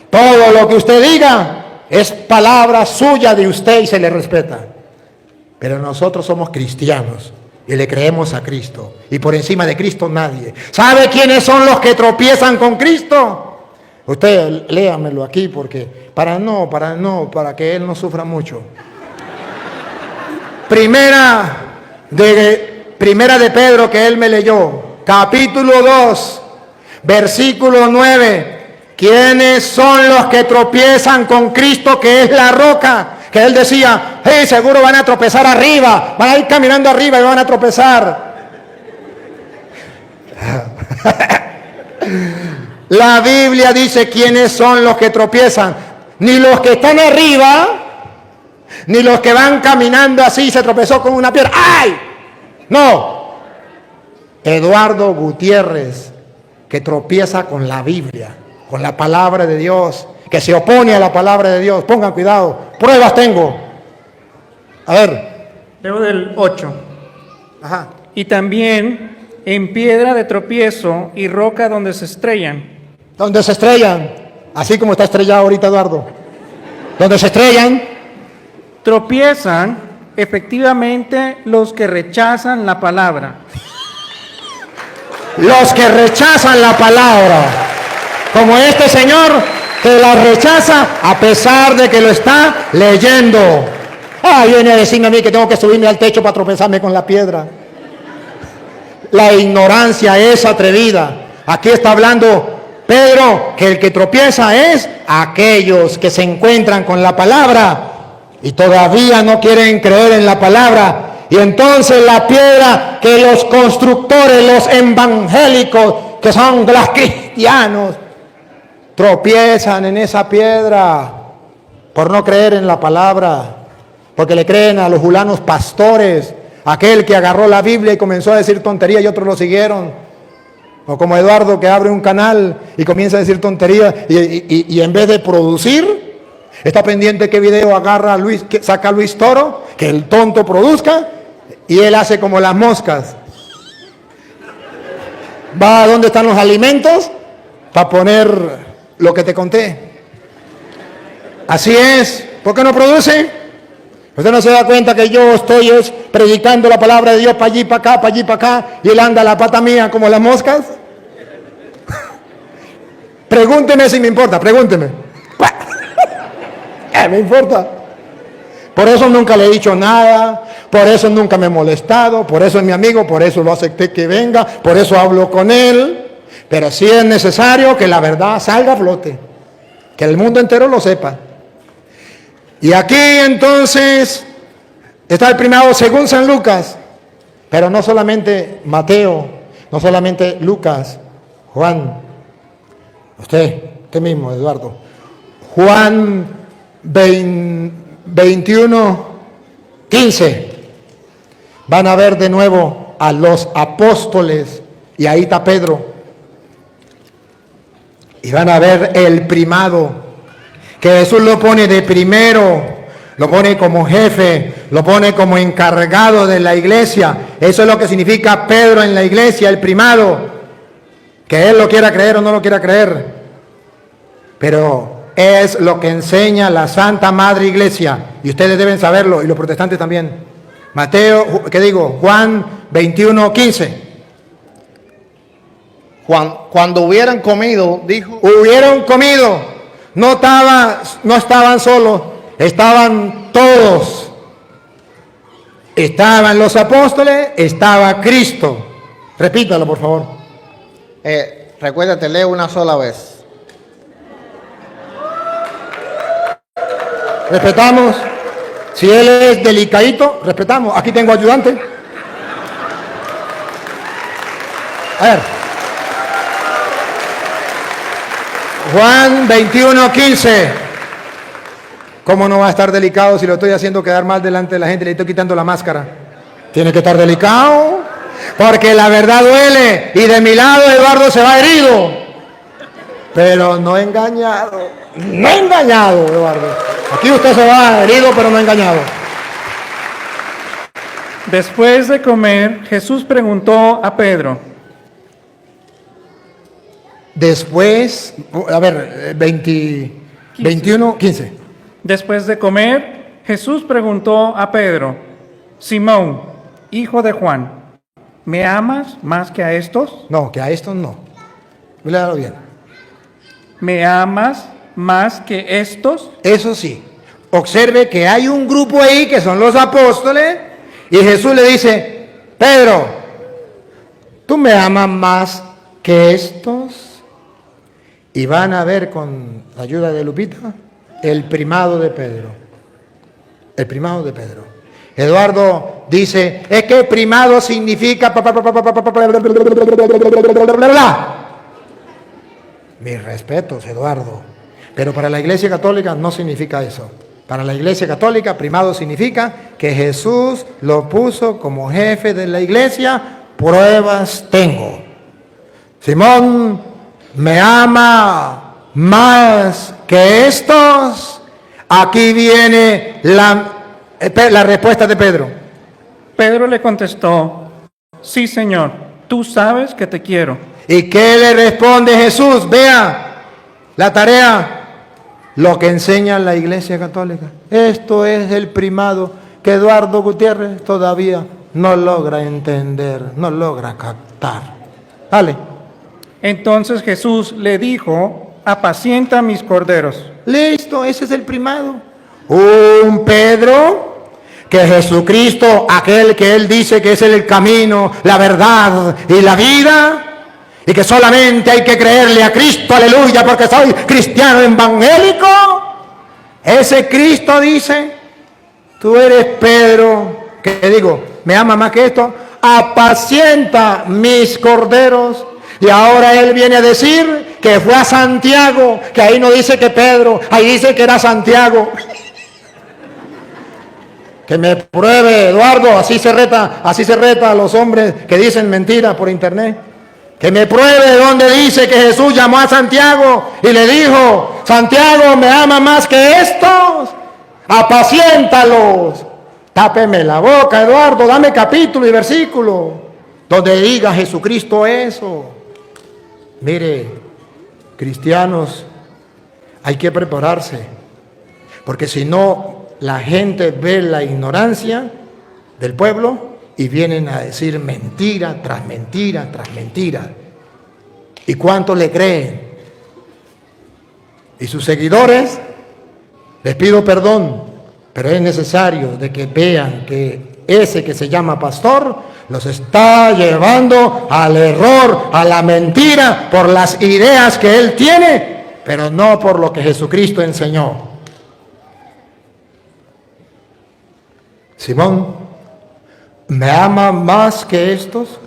Todo lo que usted diga es palabra suya de usted y se le respeta. Pero nosotros somos cristianos y le creemos a Cristo. Y por encima de Cristo nadie. ¿Sabe quiénes son los que tropiezan con Cristo? Usted léamelo aquí porque para que él no sufra mucho. Primera de Primera de Pedro que él me leyó, capítulo 2, versículo 9. ¿Quiénes son los que tropiezan con Cristo, que es la roca? Que él decía, hey, seguro van a tropezar arriba, van a ir caminando arriba y van a tropezar. La Biblia dice quiénes son los que tropiezan. Ni los que están arriba, ni los que van caminando así y se tropezó con una piedra. ¡Ay! No. Eduardo Gutiérrez, que tropieza con la Biblia, con la palabra de Dios, que se opone a la palabra de Dios. Pongan cuidado, pruebas tengo. A ver. Leo del 8. Ajá. Y también en piedra de tropiezo y roca donde se estrellan. Donde se estrellan, así como está estrellado ahorita Eduardo. Donde se estrellan. Tropiezan efectivamente los que rechazan la palabra. Los que rechazan la palabra, como este señor que la rechaza a pesar de que lo está leyendo. Viene a decirme a mí que tengo que subirme al techo para tropezarme con la piedra. La ignorancia es atrevida. Aquí está hablando Pedro que el que tropieza es aquellos que se encuentran con la palabra y todavía no quieren creer en la palabra. Y entonces la piedra que los constructores, los evangélicos, que son los cristianos, tropiezan en esa piedra por no creer en la palabra, porque le creen a los fulanos pastores, aquel que agarró la Biblia y comenzó a decir tonterías y otros lo siguieron. O como Eduardo, que abre un canal y comienza a decir tonterías y en vez de producir, está pendiente qué video agarra Luis, que saca Luis Toro, que el tonto produzca, y él hace como las moscas. Va a donde están los alimentos para poner lo que te conté. Así es. ¿Por qué no produce? Usted no se da cuenta que yo estoy predicando la palabra de Dios para allí, para acá, para allí, para acá, y él anda a la pata mía como las moscas. Pregúnteme si me importa, pregúnteme. ¿Qué me importa? Por eso nunca le he dicho nada, por eso nunca me he molestado, por eso es mi amigo, por eso lo acepté que venga, por eso hablo con él. Pero sí es necesario que la verdad salga a flote, que el mundo entero lo sepa. Y aquí entonces está el primado según San Lucas, pero no solamente Mateo, no solamente Lucas, Juan, usted mismo, Eduardo, Juan 21:15, van a ver de nuevo a los apóstoles, y ahí está Pedro, y van a ver el primado, que Jesús lo pone de primero, lo pone como jefe, lo pone como encargado de la iglesia. Eso es lo que significa Pedro en la iglesia, el primado, que él lo quiera creer o no lo quiera creer, pero es lo que enseña la Santa Madre Iglesia, y ustedes deben saberlo, y los protestantes también. Mateo, ¿qué digo? Juan 21:15. Cuando hubieran comido, dijo, Hubieron comido. No estaban solos, estaban todos. Estaban los apóstoles, estaba Cristo. Repítalo, por favor. Recuérdate, lee una sola vez. Respetamos. Si él es delicadito, respetamos. Aquí tengo ayudante. A ver. Juan 21:15. ¿Cómo no va a estar delicado si lo estoy haciendo quedar mal delante de la gente? Le estoy quitando la máscara. Tiene que estar delicado, porque la verdad duele. Y de mi lado Eduardo se va herido, pero no engañado. No engañado, Eduardo. Aquí usted se va herido, pero no engañado. Después de comer, Jesús preguntó a Pedro. Después, a ver, 21:15. Después de comer, Jesús preguntó a Pedro, Simón, hijo de Juan, ¿me amas más que a estos? No, que a estos no. Léalo bien. ¿Me amas más que estos? Eso sí, observe que hay un grupo ahí que son los apóstoles, y Jesús le dice, Pedro, ¿tú me amas más que estos? Y van a ver con la ayuda de Lupita el primado de Pedro. El primado de Pedro. Eduardo dice, es que primado significa... Mis respetos, Eduardo. Pero para la Iglesia Católica no significa eso. Para la Iglesia Católica, primado significa que Jesús lo puso como jefe de la Iglesia. Pruebas tengo. Simón, ¿me ama más que estos? Aquí viene la respuesta de Pedro. Pedro le contestó, sí, Señor, tú sabes que te quiero. ¿Y qué le responde Jesús? Vea la tarea, lo que enseña la Iglesia Católica. Esto es el primado que Eduardo Gutiérrez todavía no logra entender, no logra captar. Dale. Entonces Jesús le dijo, apacienta mis corderos. Listo, ese es el primado. Un Pedro que Jesucristo, aquel que él dice que es el camino, la verdad y la vida, y que solamente hay que creerle a Cristo, aleluya, porque soy cristiano evangélico. Ese Cristo dice, tú eres Pedro, que digo, me ama más que esto, apacienta mis corderos. Y ahora él viene a decir que fue a Santiago, que ahí no dice que Pedro, ahí dice que era Santiago. Que me pruebe, Eduardo, así se reta a los hombres que dicen mentiras por internet. Que me pruebe donde dice que Jesús llamó a Santiago y le dijo, Santiago, ¿me ama más que estos? Apaciéntalos. Tápeme la boca, Eduardo, dame capítulo y versículo donde diga Jesucristo eso. Mire, cristianos, hay que prepararse, porque si no, la gente ve la ignorancia del pueblo y vienen a decir mentira tras mentira tras mentira. ¿Y cuántos le creen? Y sus seguidores, les pido perdón, pero es necesario de que vean que ese que se llama pastor los está llevando al error, a la mentira, por las ideas que él tiene, pero no por lo que Jesucristo enseñó. Simón, ¿me ama más que estos?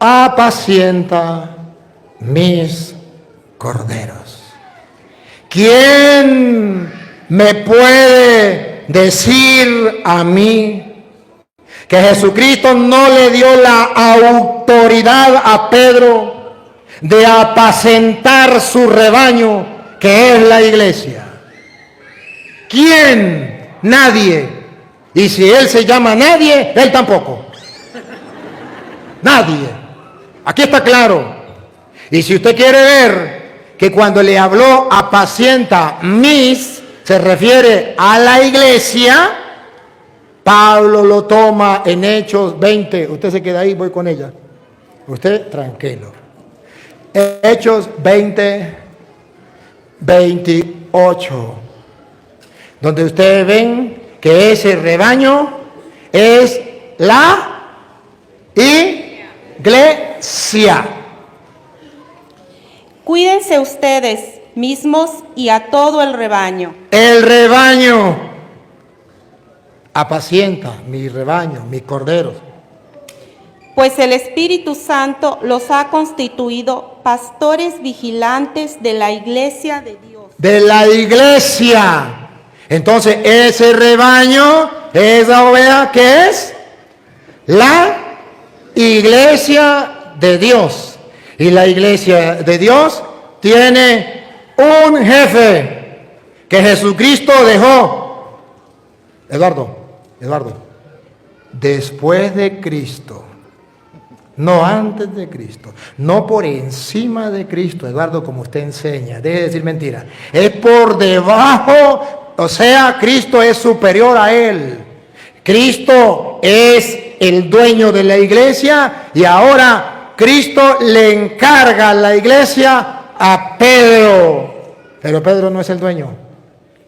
Apacienta mis corderos. ¿Quién me puede decir a mí que Jesucristo no le dio la autoridad a Pedro de apacentar su rebaño, que es la iglesia? ¿Quién? Nadie. Y si él se llama nadie, él tampoco. Nadie. Aquí está claro. Y si usted quiere ver que cuando le habló apacienta mis, se refiere a la iglesia, Pablo lo toma en Hechos 20. Usted se queda ahí, voy con ella. Usted tranquilo. Hechos 20, 28. Donde ustedes ven que ese rebaño es la iglesia. Cuídense ustedes mismos y a todo el rebaño. El rebaño apacienta mi rebaño, mis corderos. Pues el Espíritu Santo los ha constituido pastores vigilantes de la iglesia de Dios. De la iglesia. Entonces, ese rebaño, esa oveja, ¿qué es? La iglesia de Dios. Y la iglesia de Dios tiene un jefe que Jesucristo dejó. Eduardo, después de Cristo, no antes de Cristo, no por encima de Cristo, Eduardo, como usted enseña, deje de decir mentira, es por debajo, o sea, Cristo es superior a él. Cristo es el dueño de la iglesia y ahora Cristo le encarga a la iglesia a Pedro. Pero Pedro no es el dueño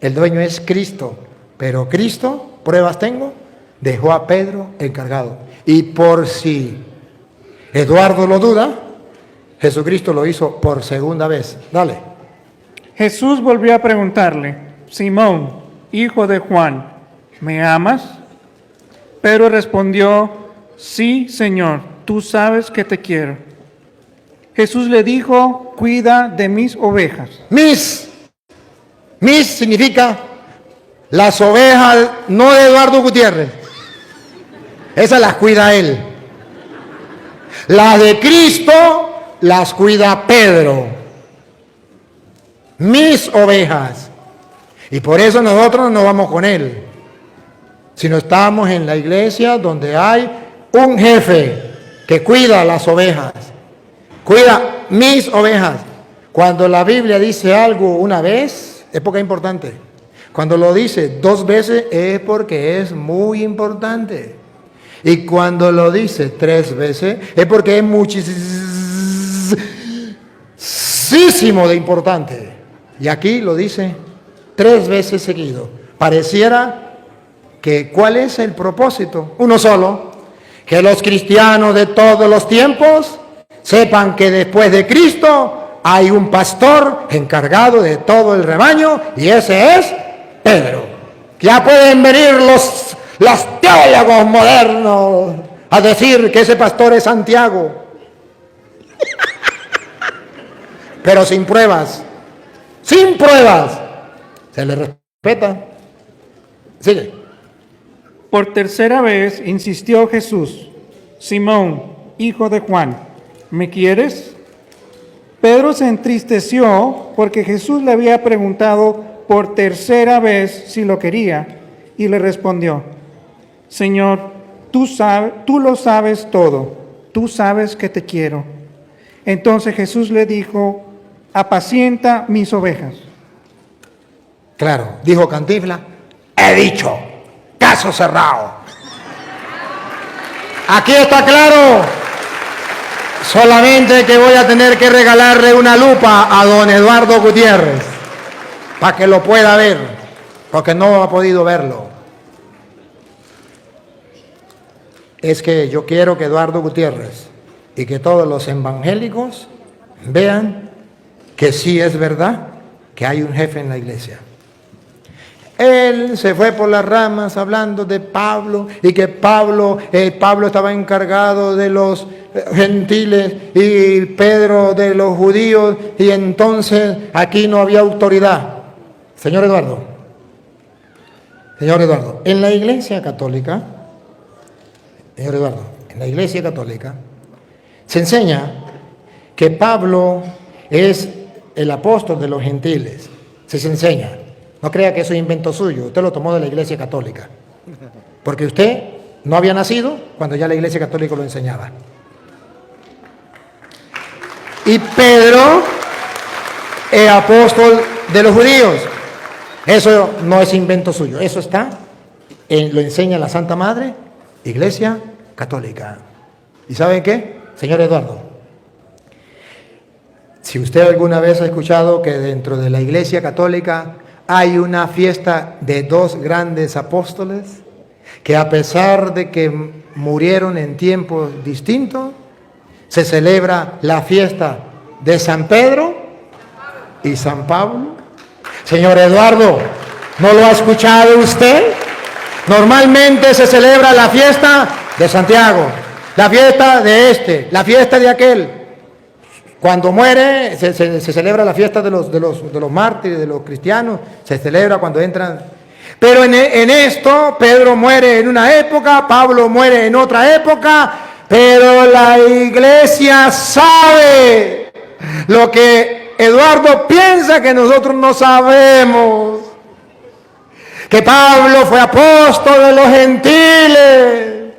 es Cristo. Pero Cristo, pruebas tengo, dejó a Pedro encargado. Y por si Eduardo lo duda, Jesucristo lo hizo por segunda vez. Dale. Jesús volvió a preguntarle, Simón, hijo de Juan, ¿me amas? Pedro respondió, sí, Señor, tú sabes que te quiero. Jesús le dijo, cuida de mis ovejas. Mis significa las ovejas, no de Eduardo Gutiérrez. Esas las cuida él. Las de Cristo las cuida Pedro. Mis ovejas. Y por eso nosotros no vamos con él, sino estamos en la iglesia donde hay un jefe que cuida las ovejas. Cuida mis ovejas. Cuando la Biblia dice algo una vez, es porque es importante. Cuando lo dice 2 veces, es porque es muy importante. Y cuando lo dice 3 veces, es porque es muchísimo de importante. Y aquí lo dice 3 veces seguido. Pareciera que, ¿cuál es el propósito? Uno solo: que los cristianos de todos los tiempos sepan que después de Cristo hay un pastor encargado de todo el rebaño, y ese es Pedro. Ya pueden venir los teólogos modernos a decir que ese pastor es Santiago, pero sin pruebas, se le respeta. Sigue. Por tercera vez insistió Jesús, Simón, hijo de Juan, ¿me quieres? Pedro se entristeció porque Jesús le había preguntado por tercera vez si lo quería, y le respondió, Señor, tú lo sabes todo, tú sabes que te quiero. Entonces Jesús le dijo, apacienta mis ovejas. Claro, dijo Cantinflas, he dicho, caso cerrado. Aquí está claro. Solamente que voy a tener que regalarle una lupa a don Eduardo Gutiérrez para que lo pueda ver, porque no ha podido verlo. Es que yo quiero que Eduardo Gutiérrez y que todos los evangélicos vean que sí es verdad que hay un jefe en la iglesia. Él se fue por las ramas hablando de Pablo y que Pablo estaba encargado de los gentiles y Pedro de los judíos, y entonces aquí no había autoridad. Señor Eduardo, en la Iglesia Católica, en la Iglesia Católica se enseña que Pablo es el apóstol de los gentiles. Se enseña. No crea que eso es invento suyo, usted lo tomó de la Iglesia Católica, porque usted no había nacido cuando ya la Iglesia Católica lo enseñaba. Y Pedro es apóstol de los judíos. Eso no es invento suyo, eso lo enseña la Santa Madre Iglesia Católica. ¿Y saben qué, señor Eduardo? Si usted alguna vez ha escuchado que dentro de la Iglesia Católica hay una fiesta de 2 grandes apóstoles que, a pesar de que murieron en tiempos distintos, se celebra la fiesta de San Pedro y San Pablo. Señor Eduardo, ¿no lo ha escuchado usted? Normalmente se celebra la fiesta de Santiago, la fiesta de la fiesta de aquel. Cuando muere, se celebra la fiesta de los mártires, de los cristianos, se celebra cuando entran. Pero en esto, Pedro muere en una época, Pablo muere en otra época, pero la iglesia sabe lo que Eduardo piensa que nosotros no sabemos. Que Pablo fue apóstol de los gentiles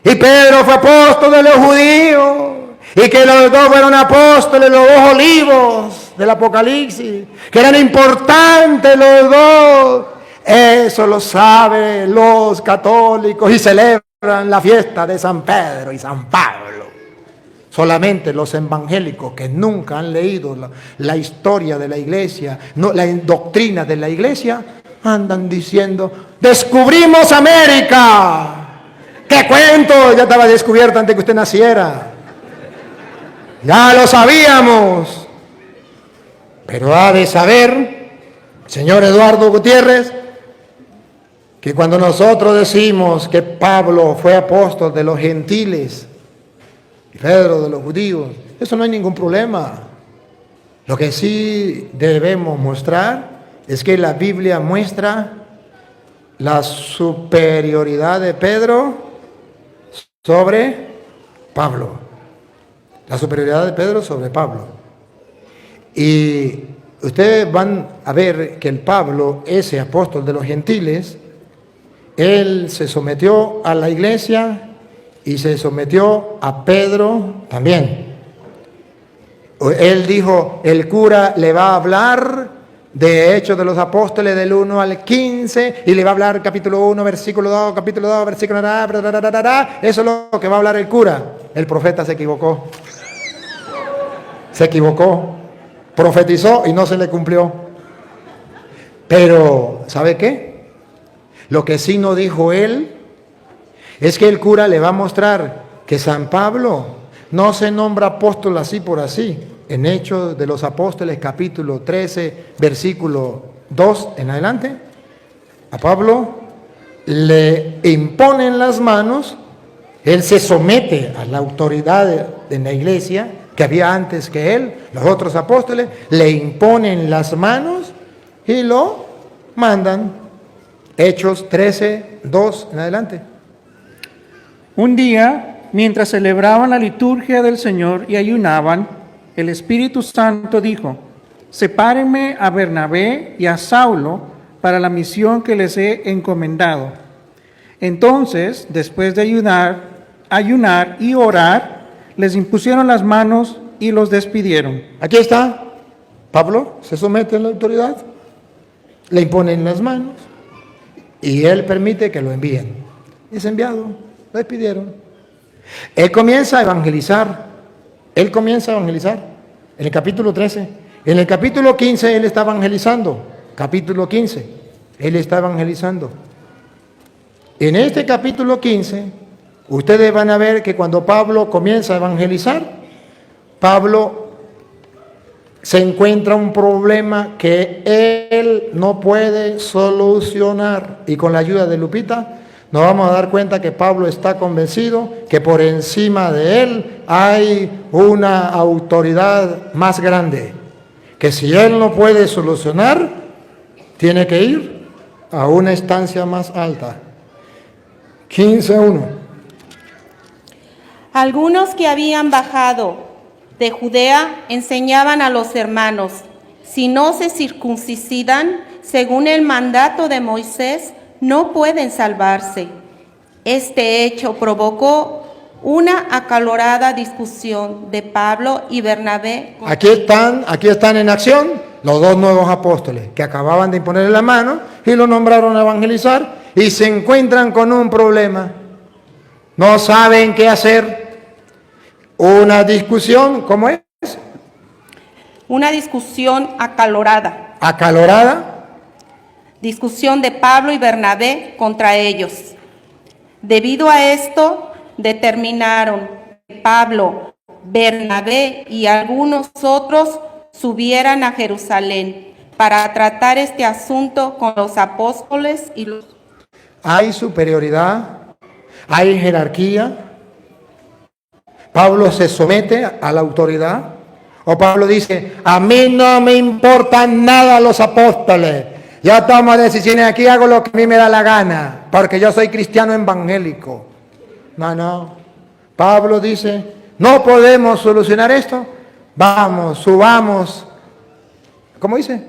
y Pedro fue apóstol de los judíos. Y que los 2 fueron apóstoles, los 2 olivos del Apocalipsis, que eran importantes los 2. Eso lo saben los católicos y celebran la fiesta de San Pedro y San Pablo. Solamente los evangélicos que nunca han leído la historia de la iglesia, la doctrina de la iglesia, Andan diciendo, ¡descubrimos América! ¡Qué cuento! Ya estaba descubierto antes que usted naciera. Ya lo sabíamos. Pero ha de saber, señor Eduardo Gutiérrez, que cuando nosotros decimos que Pablo fue apóstol de los gentiles y Pedro de los judíos, eso no hay ningún problema. Lo que sí debemos mostrar es que la Biblia muestra la superioridad de Pedro sobre Pablo. La superioridad de Pedro sobre Pablo. Y ustedes van a ver que el Pablo, ese apóstol de los gentiles, él se sometió a la iglesia y se sometió a Pedro también. Él dijo, el cura le va a hablar de Hechos de los Apóstoles del 1 al 15 y le va a hablar capítulo 1, versículo 2, capítulo 2, versículo... Eso es lo que va a hablar el cura. El profeta se equivocó. Se equivocó. Profetizó y no se le cumplió. Pero, ¿sabe qué? Lo que sí no dijo él es que el cura le va a mostrar que San Pablo no se nombra apóstol así por así. En Hechos de los Apóstoles, capítulo 13, versículo 2 en adelante, a Pablo le imponen las manos, él se somete a la autoridad de la iglesia que había antes que él, los otros apóstoles, le imponen las manos y lo mandan. Hechos 13, 2 en adelante. Un día, mientras celebraban la liturgia del Señor y ayunaban, el Espíritu Santo dijo, sepárenme a Bernabé y a Saulo para la misión que les he encomendado. Entonces, después de ayunar y orar, les impusieron las manos y los despidieron. Aquí está, Pablo se somete a la autoridad, le imponen las manos y él permite que lo envíen. Es enviado, lo despidieron. Él comienza a evangelizar. En el capítulo 13. En el capítulo 15 él está evangelizando. Capítulo 15. Él está evangelizando. En este capítulo 15, ustedes van a ver que cuando Pablo comienza a evangelizar, Pablo se encuentra un problema que él no puede solucionar. Y con la ayuda de Lupita, nos vamos a dar cuenta que Pablo está convencido que por encima de él hay una autoridad más grande, que si él no puede solucionar, tiene que ir a una instancia más alta. 15:1. Algunos que habían bajado de Judea enseñaban a los hermanos, si no se circuncidan según el mandato de Moisés, no pueden salvarse. Este hecho provocó una acalorada discusión de Pablo y Bernabé. Aquí están en acción los dos nuevos apóstoles que acababan de imponerle la mano y lo nombraron a evangelizar y se encuentran con un problema. No saben qué hacer. Una discusión, ¿cómo es? Una discusión acalorada. Acalorada. Discusión de Pablo y Bernabé contra ellos. Debido a esto, determinaron que Pablo, Bernabé y algunos otros subieran a Jerusalén para tratar este asunto con los apóstoles y los... Hay superioridad, hay jerarquía. Pablo se somete a la autoridad. O Pablo dice, a mí no me importan nada los apóstoles. Yo tomo decisiones aquí, hago lo que a mí me da la gana, porque yo soy cristiano evangélico. No. Pablo dice, no podemos solucionar esto. Vamos, subamos. ¿Cómo dice?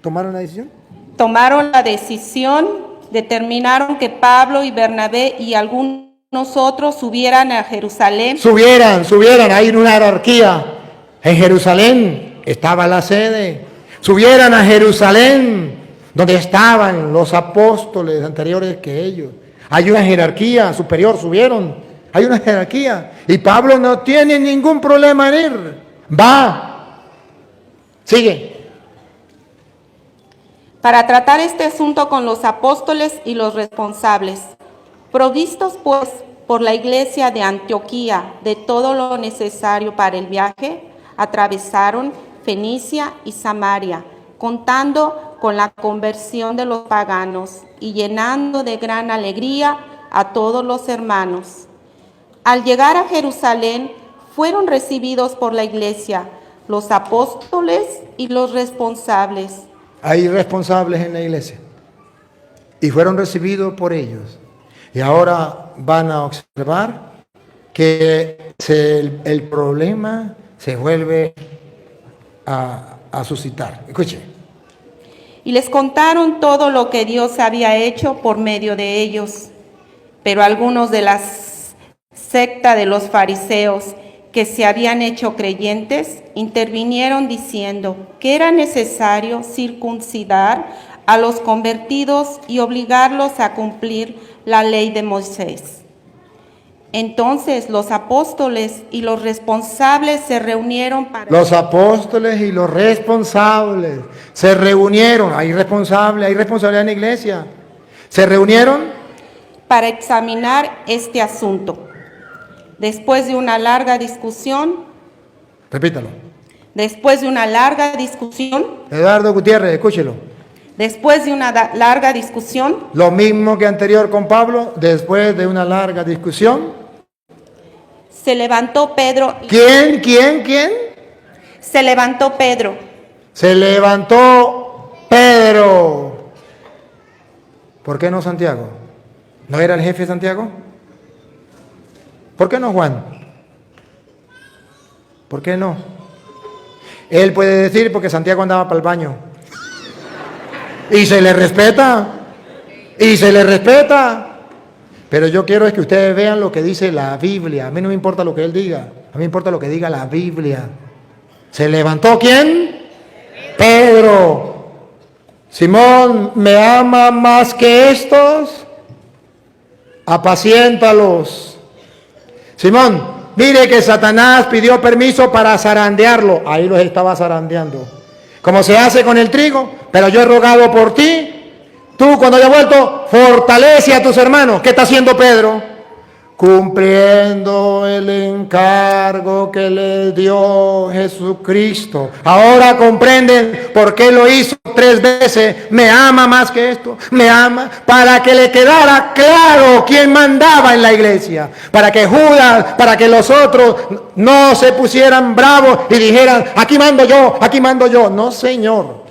¿Tomaron la decisión? Tomaron la decisión, determinaron que Pablo y Bernabé y algunos otros subieran a Jerusalén. Subieran, hay una jerarquía. En Jerusalén estaba la sede. Subieran a Jerusalén, donde estaban los apóstoles anteriores que ellos. Hay una jerarquía superior, subieron. Hay una jerarquía. Y Pablo no tiene ningún problema en ir. Va. Sigue. para tratar este asunto con los apóstoles y los responsables. Provistos pues por la iglesia de Antioquía de todo lo necesario para el viaje, atravesaron Fenicia y Samaria, contando con la conversión de los paganos y llenando de gran alegría a todos los hermanos. Al llegar a Jerusalén, fueron recibidos por la iglesia, los apóstoles y los responsables. Hay responsables en la iglesia y fueron recibidos por ellos. Y ahora van a observar que el problema se vuelve a suscitar. Escuche. Y les contaron todo lo que Dios había hecho por medio de ellos. Pero algunos de la secta de los fariseos que se habían hecho creyentes intervinieron diciendo que era necesario circuncidar a los convertidos y obligarlos a cumplir la ley de Moisés. Entonces los apóstoles y los responsables se reunieron para... Los apóstoles y los responsables se reunieron. Hay responsabilidad en la iglesia. Se reunieron para examinar este asunto. Después de una larga discusión... Repítalo. Después de una larga discusión... Eduardo Gutiérrez, escúchelo. Después de una larga discusión... Lo mismo que anterior con Pablo, después de una larga discusión... Se levantó Pedro... ¿Quién? Se levantó Pedro. Se levantó Pedro. ¿Por qué no Santiago? ¿No era el jefe Santiago? ¿Por qué no Juan? ¿Por qué no? Él puede decir porque Santiago andaba para el baño. Y se le respeta. Y se le respeta. Pero yo quiero es que ustedes vean lo que dice la Biblia. A mí no me importa lo que él diga. A mí me importa lo que diga la Biblia. ¿Se levantó quién? Pedro. Simón, ¿me ama más que estos? Apaciéntalos. Simón, mire que Satanás pidió permiso para zarandearlo. Ahí los estaba zarandeando. Como se hace con el trigo, pero yo he rogado por ti. Tú cuando haya vuelto, fortalece a tus hermanos. ¿Qué está haciendo Pedro? Cumpliendo el encargo que le dio Jesucristo. Ahora comprenden por qué lo hizo 3 veces. Me ama más que esto. Me ama para que le quedara claro quién mandaba en la iglesia. Para que Judas, para que los otros no se pusieran bravos y dijeran, aquí mando yo, aquí mando yo. No, Señor.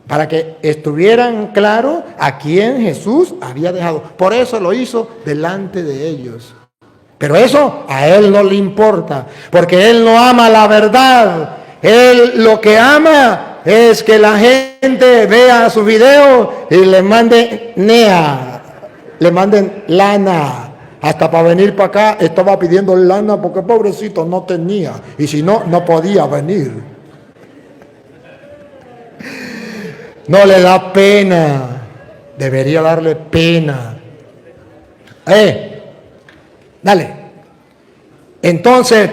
Para que estuvieran claros a quién Jesús había dejado. Por eso lo hizo delante de ellos. Pero eso a él no le importa, porque él no ama la verdad. Él lo que ama es que la gente vea su video y le mande le manden lana. Hasta para venir para acá estaba pidiendo lana porque pobrecito no tenía. Y si no, no podía venir. No le da pena. Debería darle pena. Dale. Entonces,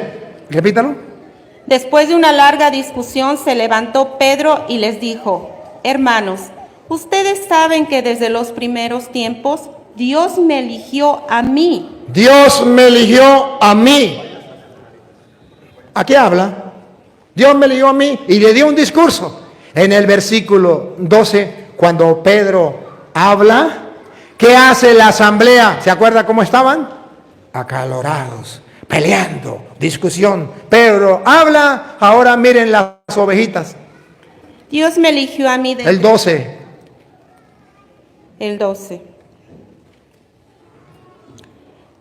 repítalo. Después de una larga discusión se levantó Pedro y les dijo, hermanos, ustedes saben que desde los primeros tiempos Dios me eligió a mí. Dios me eligió a mí. ¿A qué habla? Dios me eligió a mí y le dio un discurso. En el versículo 12, cuando Pedro habla, ¿qué hace la asamblea? ¿Se acuerda cómo estaban? Acalorados, peleando, discusión. Pedro habla, ahora miren las ovejitas. Dios me eligió a mí. El 12. El 12.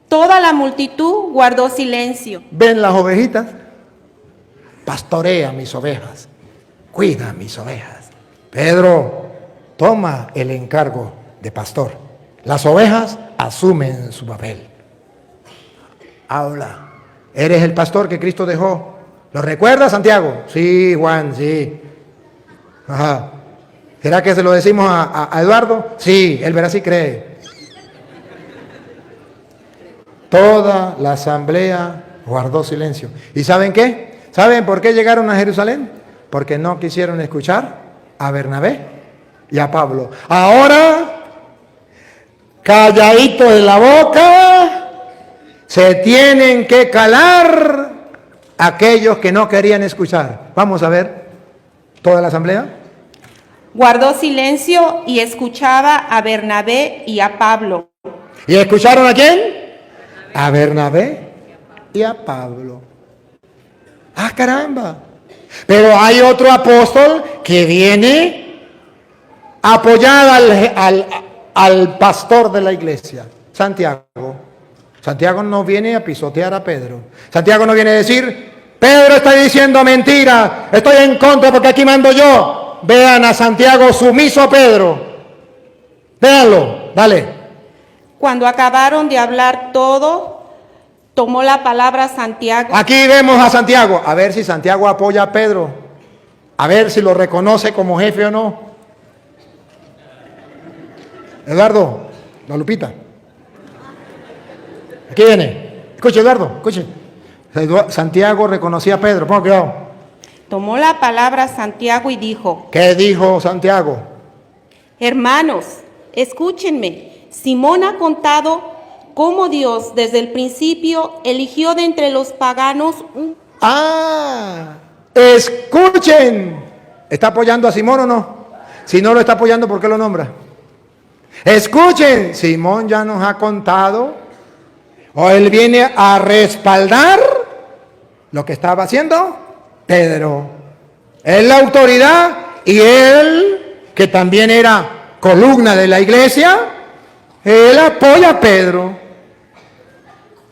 Toda la multitud guardó silencio. ¿Ven las ovejitas? Pastorea mis ovejas. Cuida mis ovejas. Pedro, toma el encargo de pastor. Las ovejas asumen su papel. Habla. ¿Eres el pastor que Cristo dejó? ¿Lo recuerdas, Santiago? Sí, Juan, sí. Ajá. ¿Será que se lo decimos a Eduardo? Sí, él verá si cree. Toda la asamblea guardó silencio. ¿Y saben qué? ¿Saben por qué llegaron a Jerusalén? Porque no quisieron escuchar a Bernabé y a Pablo. Ahora, calladito de la boca, se tienen que calar aquellos que no querían escuchar. Vamos a ver toda la asamblea. Guardó silencio y escuchaba a Bernabé y a Pablo. ¿Y escucharon a quién? A Bernabé y a Pablo. ¡Ah, caramba! Pero hay otro apóstol que viene a apoyar al pastor de la iglesia, Santiago. Santiago no viene a pisotear a Pedro. Santiago no viene a decir, Pedro está diciendo mentira, estoy en contra porque aquí mando yo. Vean a Santiago sumiso a Pedro. Véanlo, dale. Cuando acabaron de hablar todo, tomó la palabra Santiago. Aquí vemos a Santiago. A ver si Santiago apoya a Pedro. A ver si lo reconoce como jefe o no. Eduardo, la Lupita. Aquí viene. Escuche, Eduardo, escuche. Santiago reconocía a Pedro. Ponga cuidado. Tomó la palabra Santiago y dijo, ¿Qué dijo Santiago? hermanos, escúchenme. Simón ha contado cómo Dios desde el principio eligió de entre los paganos un... Escuchen. ¿Está apoyando a Simón o no? Si no lo está apoyando, ¿por qué lo nombra? Escuchen. Simón ya nos ha contado, o él viene a respaldar lo que estaba haciendo Pedro. Es la autoridad y él, que también era columna de la iglesia, él apoya a Pedro.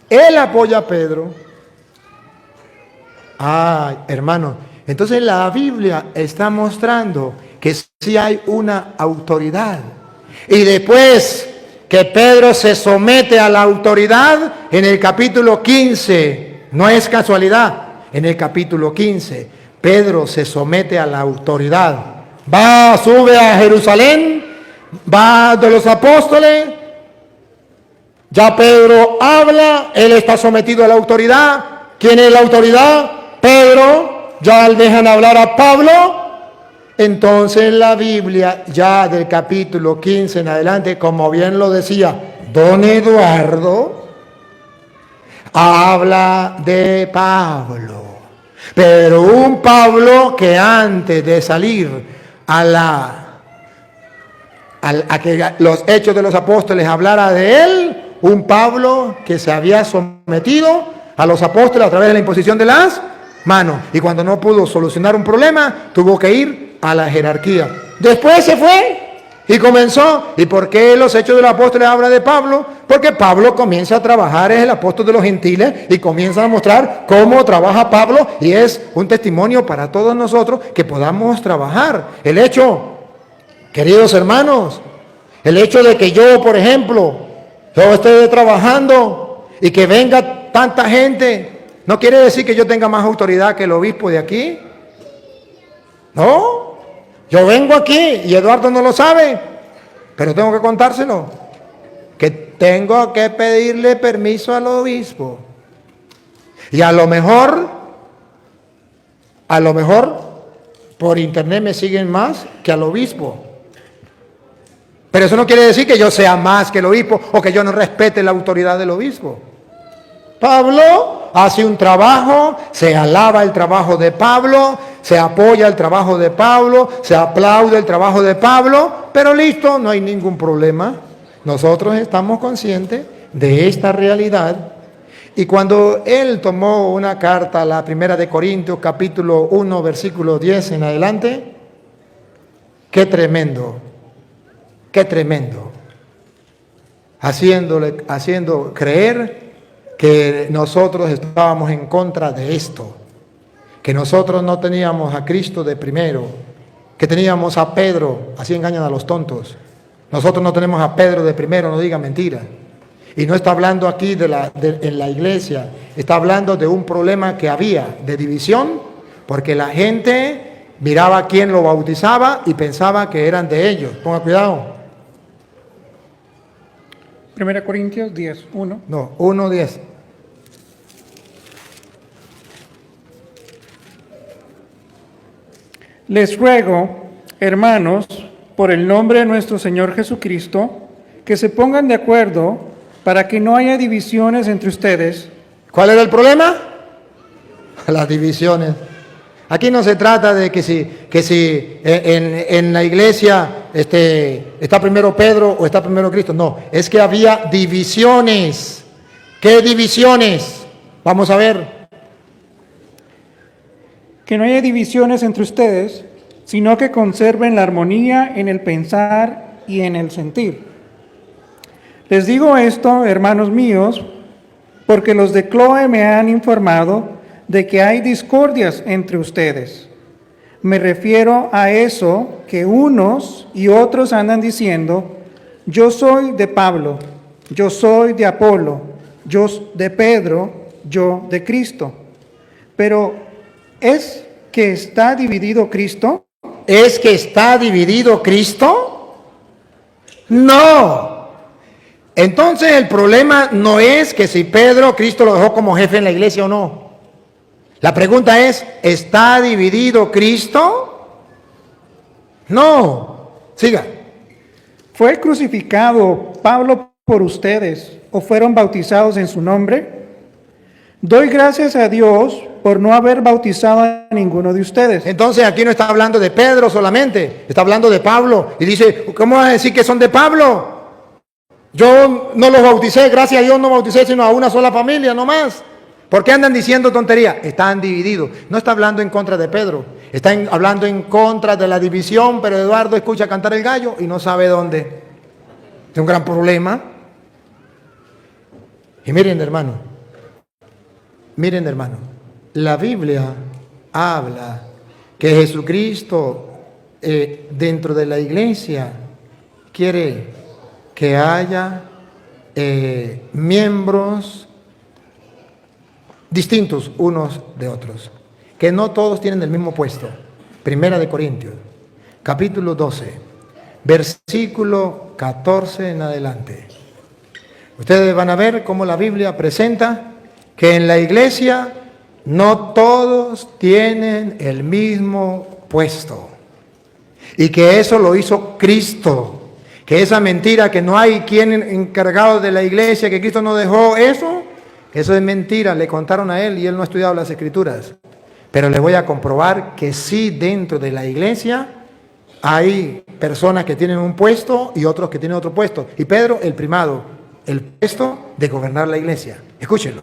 Él apoya a Pedro. Hermano, entonces la Biblia está mostrando que sí hay una autoridad. Y después que Pedro se somete a la autoridad, en el capítulo 15, no es casualidad, en el capítulo 15, Pedro se somete a la autoridad. Sube a Jerusalén, va de los apóstoles. Ya Pedro habla, él está sometido a la autoridad. ¿Quién es la autoridad? Pedro. Ya le dejan hablar a Pablo. Entonces la Biblia, ya del capítulo 15 en adelante, como bien lo decía don Eduardo, habla de Pablo. Pero un Pablo que antes de salir a que los hechos de los apóstoles hablara de él, un Pablo que se había sometido a los apóstoles a través de la imposición de las manos. Y cuando no pudo solucionar un problema, tuvo que ir a la jerarquía. Después se fue y comenzó. ¿Y por qué los hechos de los apóstoles habla de Pablo? Porque Pablo comienza a trabajar, es el apóstol de los gentiles, y comienza a mostrar cómo trabaja Pablo, y es un testimonio para todos nosotros que podamos trabajar. El hecho, queridos hermanos, el hecho de que yo, por ejemplo, yo esté trabajando y que venga tanta gente, no quiere decir que yo tenga más autoridad que el obispo de aquí. No, yo vengo aquí y Eduardo no lo sabe, pero tengo que contárselo, que tengo que pedirle permiso al obispo. Y a lo mejor, por internet me siguen más que al obispo. Pero eso no quiere decir que yo sea más que el obispo o que yo no respete la autoridad del obispo. Pablo hace un trabajo, se alaba el trabajo de Pablo, se apoya el trabajo de Pablo, se aplaude el trabajo de Pablo, pero listo, no hay ningún problema. Nosotros estamos conscientes de esta realidad. Y cuando él tomó una carta, la primera de Corintios, capítulo 1, versículo 10 en adelante, qué tremendo, haciendo creer que nosotros estábamos en contra de esto, que nosotros no teníamos a Cristo de primero, que teníamos a Pedro, así engañan a los tontos. Nosotros no tenemos a Pedro de primero, no diga mentira. Y no está hablando aquí en la iglesia, está hablando de un problema que había de división, porque la gente miraba a quién lo bautizaba y pensaba que eran de ellos. Ponga cuidado. 1 Corintios 10, 1. No, 1:10. Les ruego, hermanos, por el nombre de nuestro Señor Jesucristo, que se pongan de acuerdo para que no haya divisiones entre ustedes. ¿Cuál era el problema? Las divisiones. Aquí no se trata de que si en la iglesia está primero Pedro o está primero Cristo. No, es que había divisiones. ¿Qué divisiones? Vamos a ver. Que no haya divisiones entre ustedes, sino que conserven la armonía en el pensar y en el sentir. Les digo esto, hermanos míos, porque los de Cloe me han informado de que hay discordias entre ustedes. Me refiero a eso que unos y otros andan diciendo: yo soy de Pablo, yo soy de Apolo, yo de Pedro, yo de Cristo. Pero ¿es que está dividido Cristo? ¿Es que está dividido Cristo? No. Entonces el problema no es que si Cristo lo dejó como jefe en la iglesia o no. La pregunta es, ¿está dividido Cristo? No. Siga. ¿Fue crucificado Pablo por ustedes o fueron bautizados en su nombre? Doy gracias a Dios por no haber bautizado a ninguno de ustedes. Entonces aquí no está hablando de Pedro solamente, está hablando de Pablo. Y dice, ¿cómo vas a decir que son de Pablo? Yo no los bauticé, gracias a Dios no bauticé sino a una sola familia, no más. ¿Por qué andan diciendo tonterías? Están divididos. No está hablando en contra de Pedro, está hablando en contra de la división, pero Eduardo escucha cantar el gallo y no sabe dónde. Es un gran problema. Y miren, hermano, la Biblia habla que Jesucristo dentro de la iglesia quiere que haya miembros distintos unos de otros, que no todos tienen el mismo puesto. Primera de Corintios, capítulo 12, versículo 14 en adelante. Ustedes van a ver cómo la Biblia presenta que en la iglesia no todos tienen el mismo puesto, y que eso lo hizo Cristo, que esa mentira que no hay quien encargado de la iglesia, que Cristo no dejó eso es mentira, le contaron a él y él no ha estudiado las Escrituras. Pero le voy a comprobar que sí, dentro de la iglesia hay personas que tienen un puesto y otros que tienen otro puesto. Y Pedro, el primado, el puesto de gobernar la iglesia. Escúchenlo.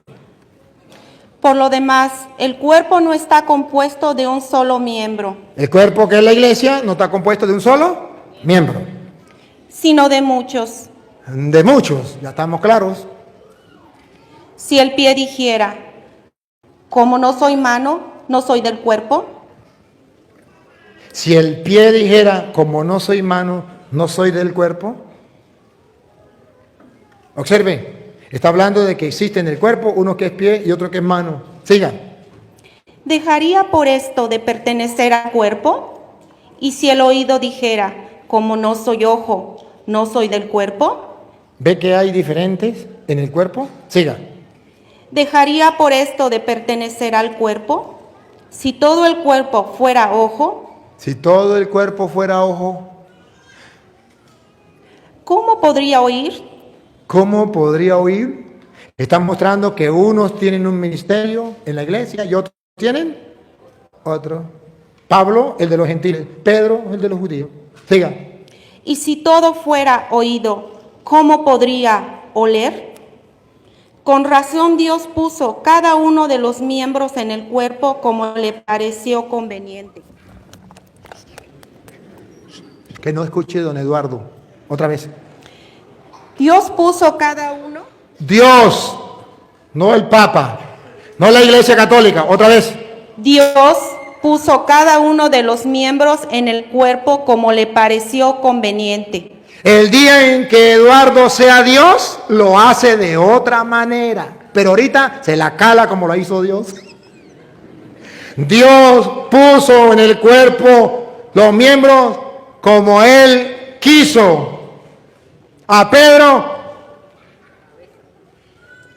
Por lo demás, el cuerpo no está compuesto de un solo miembro, El cuerpo, que es la iglesia, no está compuesto de un solo miembro. sino de muchos. De muchos, ya estamos claros. Si el pie dijera, como no soy mano, no soy del cuerpo. Si el pie dijera, como no soy mano, no soy del cuerpo. Observe, está hablando de que existe en el cuerpo uno que es pie y otro que es mano. Siga. ¿Dejaría por esto de pertenecer al cuerpo? Y si el oído dijera, como no soy ojo, no soy del cuerpo. ¿Ve que hay diferentes en el cuerpo? Siga. ¿Dejaría por esto de pertenecer al cuerpo? Si todo el cuerpo fuera ojo, Si todo el cuerpo fuera ojo, ¿cómo podría oír? ¿cómo podría oír? Están mostrando que unos tienen un ministerio en la iglesia y otros tienen otro. Pablo, el de los gentiles. Pedro, el de los judíos. Siga. Y si todo fuera oído, ¿cómo podría oler? Con razón Dios puso cada uno de los miembros en el cuerpo como le pareció conveniente. Que no escuche don Eduardo. Otra vez. Dios puso cada uno. Dios, no el Papa, no la Iglesia Católica. Otra vez. Dios puso cada uno de los miembros en el cuerpo como le pareció conveniente. El día en que Eduardo sea Dios, lo hace de otra manera. Pero ahorita se la cala como lo hizo Dios. Dios puso en el cuerpo los miembros como Él quiso. A Pedro,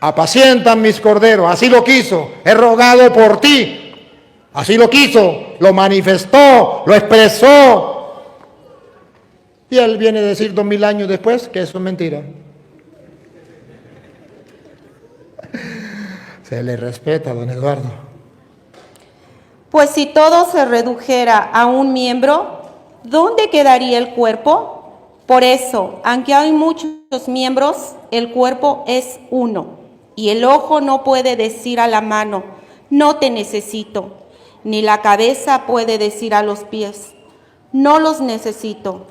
apacientan mis corderos. Así lo quiso. He rogado por ti. Así lo quiso. Lo manifestó, lo expresó. Y él viene a decir 2000 años después que eso es mentira. Se le respeta, don Eduardo. Pues si todo se redujera a un miembro, ¿dónde quedaría el cuerpo? Por eso, aunque hay muchos miembros, el cuerpo es uno. Y el ojo no puede decir a la mano, no te necesito. Ni la cabeza puede decir a los pies, no los necesito.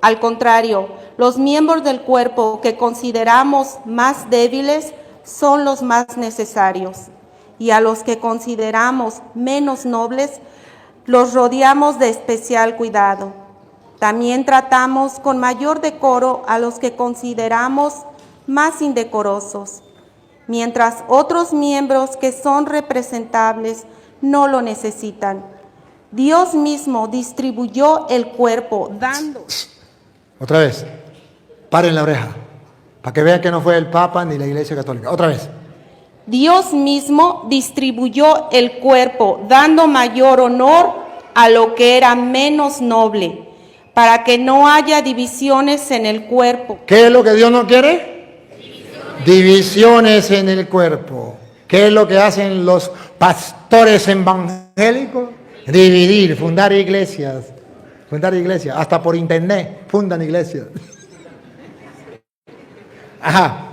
Al contrario, los miembros del cuerpo que consideramos más débiles son los más necesarios. Y a los que consideramos menos nobles, los rodeamos de especial cuidado. También tratamos con mayor decoro a los que consideramos más indecorosos, mientras otros miembros que son representables no lo necesitan. Dios mismo distribuyó el cuerpo dando. Otra vez, paren la oreja, para que vean que no fue el Papa ni la Iglesia Católica. Otra vez. Dios mismo distribuyó el cuerpo dando mayor honor a lo que era menos noble, para que no haya divisiones en el cuerpo. ¿Qué es lo que Dios no quiere? Divisiones en el cuerpo. ¿Qué es lo que hacen los pastores evangélicos? Dividir, fundar iglesias, hasta por internet fundan iglesias. Ajá.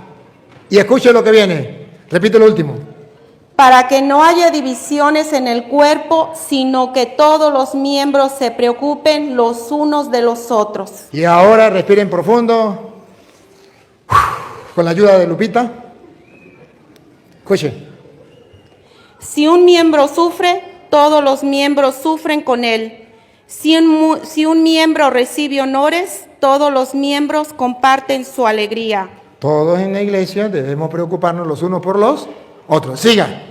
Y escuche lo que viene. Repito lo último. Para que no haya divisiones en el cuerpo, sino que todos los miembros se preocupen los unos de los otros. Y ahora respiren profundo. Con la ayuda de Lupita. Escuche. Si un miembro sufre, todos los miembros sufren con él. Si un miembro recibe honores, todos los miembros comparten su alegría. Todos en la iglesia debemos preocuparnos los unos por los otros. Siga.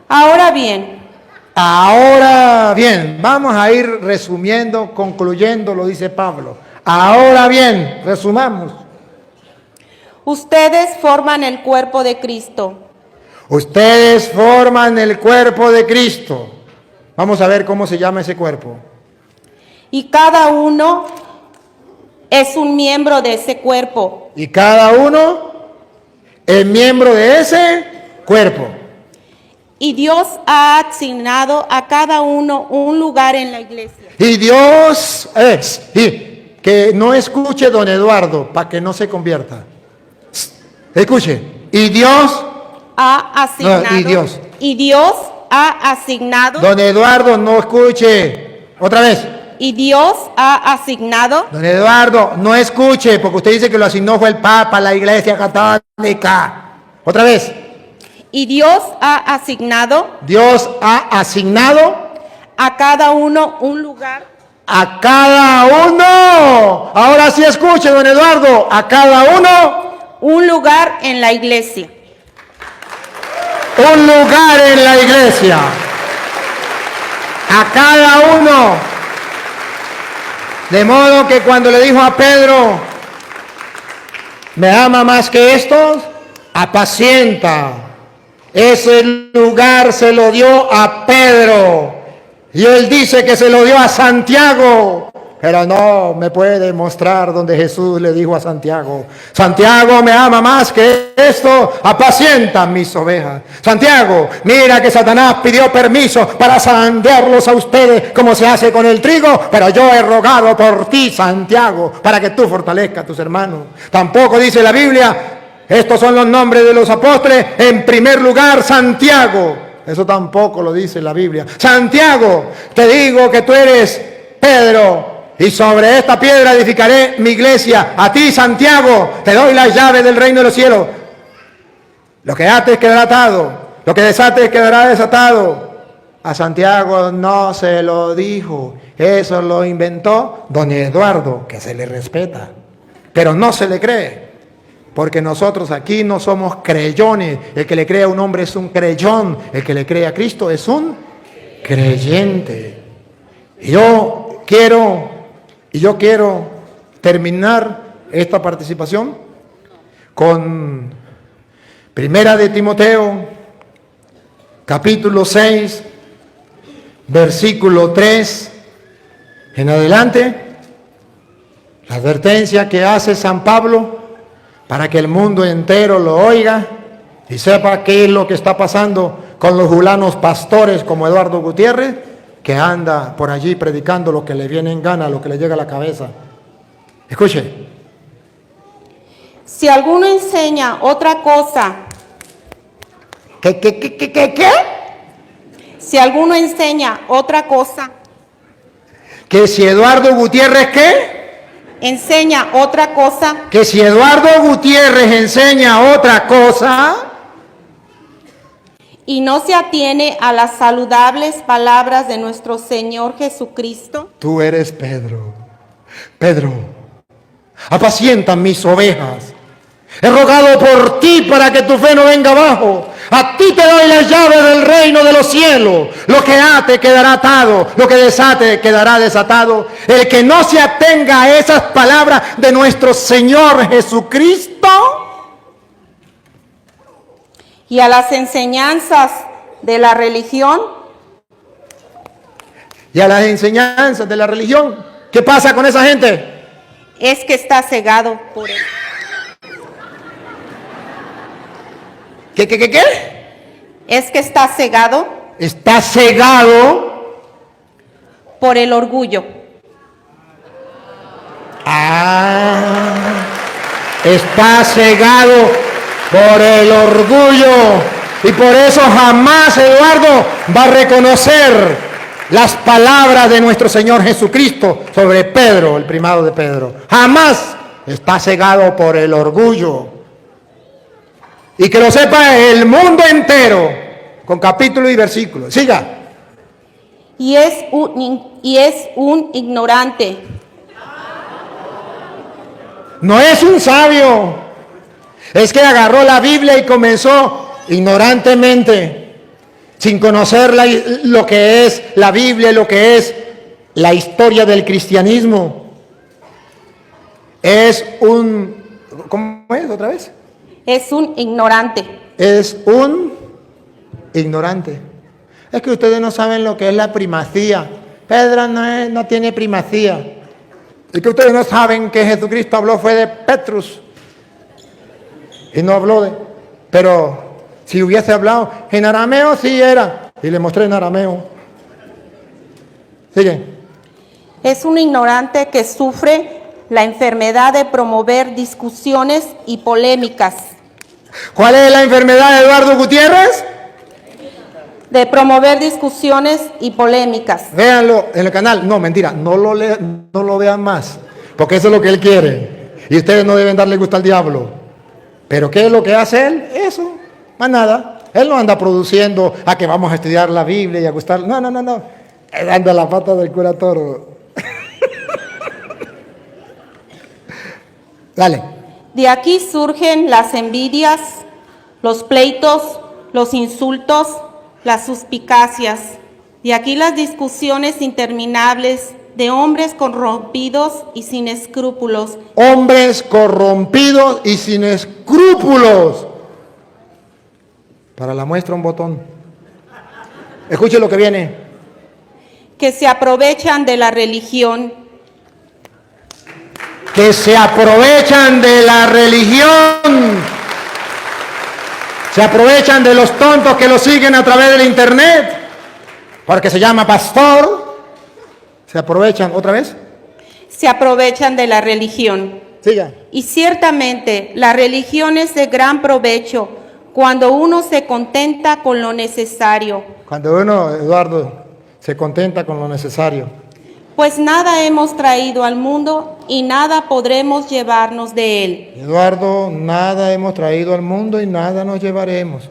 Ahora bien, Vamos a ir resumiendo, concluyendo, lo dice Pablo. Ahora bien, resumamos. ustedes forman el cuerpo de Cristo. Ustedes forman el cuerpo de Cristo. Vamos a ver cómo se llama ese cuerpo. Y cada uno es un miembro de ese cuerpo. Y cada uno es miembro de ese cuerpo. Y Dios ha asignado a cada uno un lugar en la iglesia. Y Dios es. Y que no escuche don Eduardo para que no se convierta. Escuche. Y Dios Ha asignado. No, y Dios. Y Dios ha asignado. Don Eduardo, no escuche. Otra vez. Y Dios ha asignado. Don Eduardo, no escuche, porque usted dice que lo asignó fue el Papa, la Iglesia Católica. Otra vez. Y Dios ha asignado Dios ha asignado a cada uno un lugar. a cada uno. Ahora sí escuche, don Eduardo. A cada uno. Un lugar en la iglesia. Un lugar en la iglesia. A cada uno. De modo que cuando le dijo a Pedro, ¿me ama más que estos? Apacienta. Ese lugar se lo dio a Pedro. Y él dice que se lo dio a Santiago. Pero no me puede demostrar donde Jesús le dijo a Santiago, Santiago me ama más que esto, apacienta mis ovejas. Santiago, mira que Satanás pidió permiso para zarandearlos a ustedes como se hace con el trigo, pero yo he rogado por ti, Santiago, para que tú fortalezcas a tus hermanos. Tampoco dice la Biblia, estos son los nombres de los apóstoles, en primer lugar Santiago. Eso tampoco lo dice la Biblia. Santiago, te digo que tú eres Pedro, y sobre esta piedra edificaré mi iglesia. A ti, Santiago, te doy las llaves del reino de los cielos. Lo que ates quedará atado, lo que desates quedará desatado. A Santiago no se lo dijo, eso lo inventó don Eduardo, que se le respeta, pero no se le cree. Porque nosotros aquí no somos creyones. El que le cree a un hombre es un creyón. El que le cree a Cristo es un creyente. Y yo quiero terminar esta participación con Primera de Timoteo, capítulo 6, versículo 3 en adelante. La advertencia que hace San Pablo para que el mundo entero lo oiga y sepa qué es lo que está pasando con los julanos pastores como Eduardo Gutiérrez, que anda por allí predicando lo que le viene en gana, lo que le llega a la cabeza. Escuche. Si alguno enseña otra cosa, ¿Qué? si alguno enseña otra cosa, Que si Eduardo Gutiérrez, ¿qué? enseña otra cosa, Que si Eduardo Gutiérrez enseña otra cosa, y no se atiene a las saludables palabras de nuestro Señor Jesucristo, tú eres Pedro. Pedro, apacienta mis ovejas. He rogado por ti para que tu fe no venga abajo. A ti te doy las llaves del reino de los cielos. Lo que ate quedará atado, lo que desate quedará desatado. El que no se atenga a esas palabras de nuestro Señor Jesucristo y a las enseñanzas de la religión, y a las enseñanzas de la religión, ¿qué pasa con esa gente? es que está cegado por él. ¿Qué? Es que está cegado Está cegado. por el orgullo. Está cegado por el orgullo. Y por eso jamás Eduardo va a reconocer las palabras de nuestro Señor Jesucristo sobre Pedro, el primado de Pedro. Jamás está cegado por el orgullo. Y que lo sepa el mundo entero, con capítulo y versículo. Siga. Y es un ignorante. No es un sabio. Es que agarró la Biblia y comenzó ignorantemente, sin conocer lo que es la Biblia, lo que es la historia del cristianismo. Es un... ¿Cómo es otra vez? Es un ignorante. Es un ignorante. Es que ustedes no saben lo que es la primacía. Pedro no tiene primacía. Es que ustedes no saben que Jesucristo habló fue de Petrus. Y no habló de... Pero si hubiese hablado en arameo, sí era. Y le mostré en arameo. Sigue. Es un ignorante que sufre la enfermedad de promover discusiones y polémicas. ¿Cuál es la enfermedad de Eduardo Gutiérrez? De promover discusiones y polémicas. Véanlo en el canal. No, mentira, no lo vean más, porque eso es lo que él quiere. Y ustedes no deben darle gusto al diablo. Pero ¿qué es lo que hace él? Eso, más nada. Él no anda produciendo a que vamos a estudiar la Biblia y a gustar. No. Él anda la pata del cura Toro. Dale. De aquí surgen las envidias, los pleitos, los insultos, las suspicacias. De aquí las discusiones interminables de hombres corrompidos y sin escrúpulos. Hombres corrompidos y sin escrúpulos. Para la muestra un botón. Escuche lo que viene. Que se aprovechan de la religión. Que se aprovechan de la religión. Se aprovechan de los tontos que lo siguen a través del internet. Porque se llama pastor. Se aprovechan, ¿otra vez? Se aprovechan de la religión. Siga. Y ciertamente la religión es de gran provecho cuando uno se contenta con lo necesario. Cuando uno, Eduardo, se contenta con lo necesario. Pues nada hemos traído al mundo y nada podremos llevarnos de él. Eduardo, nada hemos traído al mundo y nada nos llevaremos.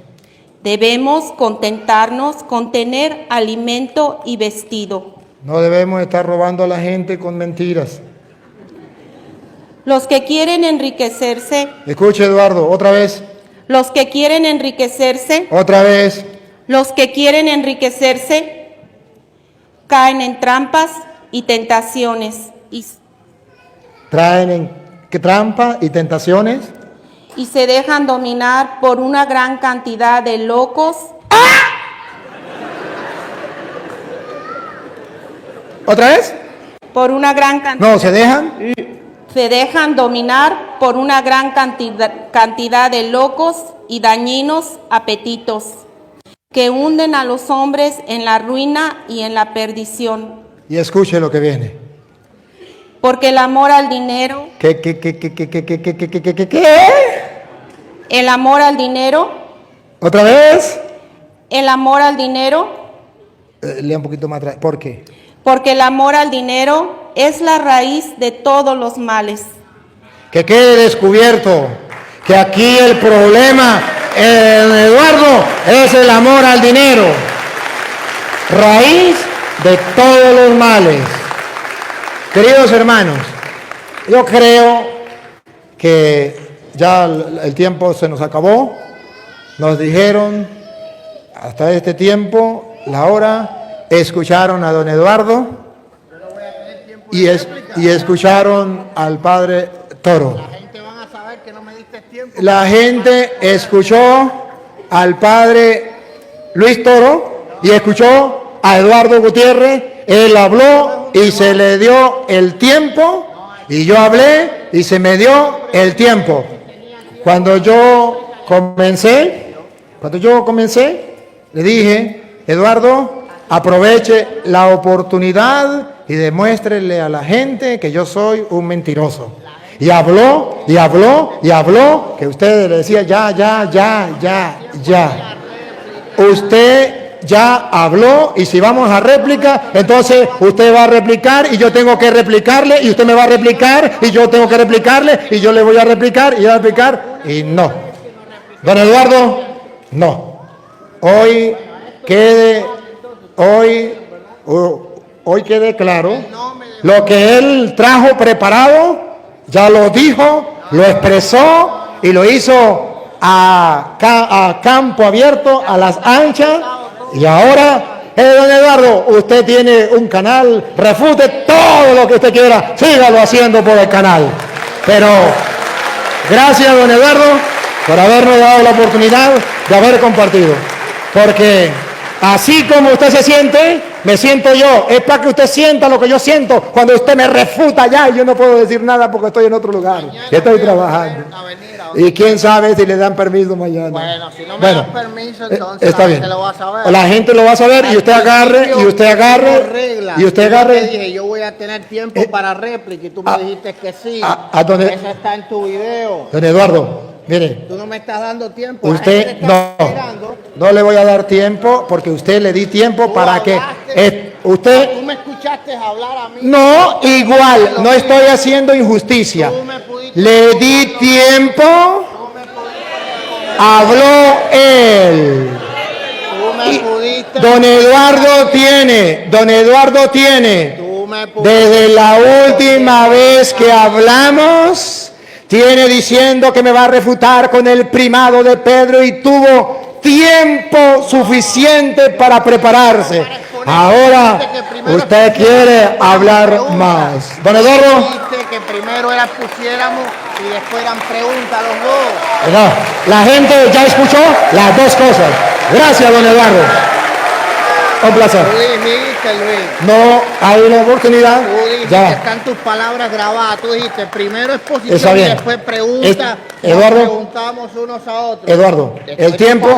Debemos contentarnos con tener alimento y vestido. No debemos estar robando a la gente con mentiras. Los que quieren enriquecerse, Escuche, Eduardo, otra vez. los que quieren enriquecerse, Otra vez. los que quieren enriquecerse, caen en trampas y tentaciones Traen en trampa y tentaciones. y se dejan dominar por una gran cantidad de locos. ¿Otra vez? Por una gran cantidad. No, se dejan. Se dejan dominar por una gran cantidad de locos y dañinos apetitos que hunden a los hombres en la ruina y en la perdición. Y escuche lo que viene. Porque el amor al dinero, ¿Qué? el amor al dinero, ¿Otra vez? el amor al dinero, Lea un poquito más atrás. ¿Por qué? porque el amor al dinero es la raíz de todos los males. Que quede descubierto que aquí el problema, Eduardo, es el amor al dinero. Raíz de todos los males. Queridos hermanos, yo creo que ya el tiempo se nos acabó. Nos dijeron hasta este tiempo, la hora, escucharon a don Eduardo y escucharon al padre Toro. La gente van a saber que no me diste tiempo. La gente escuchó al padre Luis Toro y escuchó a Eduardo Gutiérrez. Él habló y se le dio el tiempo, y yo hablé y se me dio el tiempo. Cuando yo comencé, le dije, Eduardo, aproveche la oportunidad y demuéstrele a la gente que yo soy un mentiroso. Y habló, y habló, y habló, que usted le decía, ya. Usted ya habló, y si vamos a réplica, entonces usted va a replicar y yo tengo que replicarle, y usted me va a replicar y yo tengo que replicarle, y yo le voy a replicar y a replicar, y no. Don Eduardo, no. Hoy quede claro lo que él trajo preparado, ya lo dijo, lo expresó y lo hizo a campo abierto, a las anchas. Y ahora, don Eduardo, usted tiene un canal, refute todo lo que usted quiera, sígalo haciendo por el canal. Pero gracias, don Eduardo, por habernos dado la oportunidad de haber compartido. Porque así como usted se siente, me siento yo. Es para que usted sienta lo que yo siento cuando usted me refuta ya y yo no puedo decir nada porque estoy en otro lugar. Estoy trabajando. Y quién sabe si le dan permiso mañana. Bueno, si no me dan permiso, entonces está la bien. gente lo va a saber. La gente lo va a saber y usted agarre, y usted agarre. Yo dije, yo voy a tener tiempo para réplica y tú me dijiste que sí. Eso está en tu video. Don Eduardo, mire. Tú no me estás dando tiempo. Usted no le voy a dar tiempo porque usted le di tiempo para que usted. Tú me escuchaste hablar a mí. No, igual, no estoy haciendo injusticia. Le di tiempo, habló él. Don Eduardo tiene, desde la última vez que hablamos, tiene diciendo que me va a refutar con el primado de Pedro y tuvo tiempo suficiente para prepararse. Ahora usted quiere hablar más. Don Eduardo. Dijiste que primero pusiéramos y después eran preguntas los dos. No, la gente ya escuchó las dos cosas. Gracias, don Eduardo. Un placer. Tú dijiste, Luis. No hay una oportunidad. Tú dijiste, ya. Están tus palabras grabadas. Tú dijiste primero Está exposición y bien. después preguntas. Eduardo, preguntamos unos a otros. Eduardo, el tiempo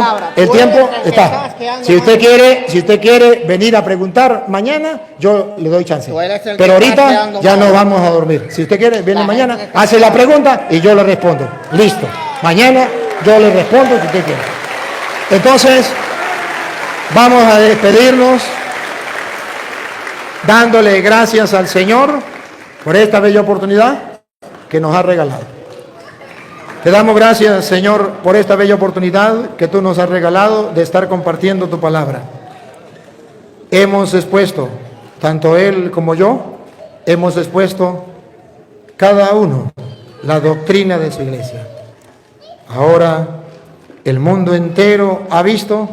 está. Si usted quiere venir a preguntar mañana, yo le doy chance. Pero ahorita ya no vamos a dormir. Si usted quiere, viene mañana, hace la pregunta y yo le respondo. Listo. Mañana yo le respondo si usted quiere. Entonces, vamos a despedirnos dándole gracias al Señor por esta bella oportunidad que nos ha regalado. Te damos gracias, Señor, por esta bella oportunidad que tú nos has regalado de estar compartiendo tu palabra. Hemos expuesto, tanto él como yo, hemos expuesto cada uno la doctrina de su iglesia. Ahora el mundo entero ha visto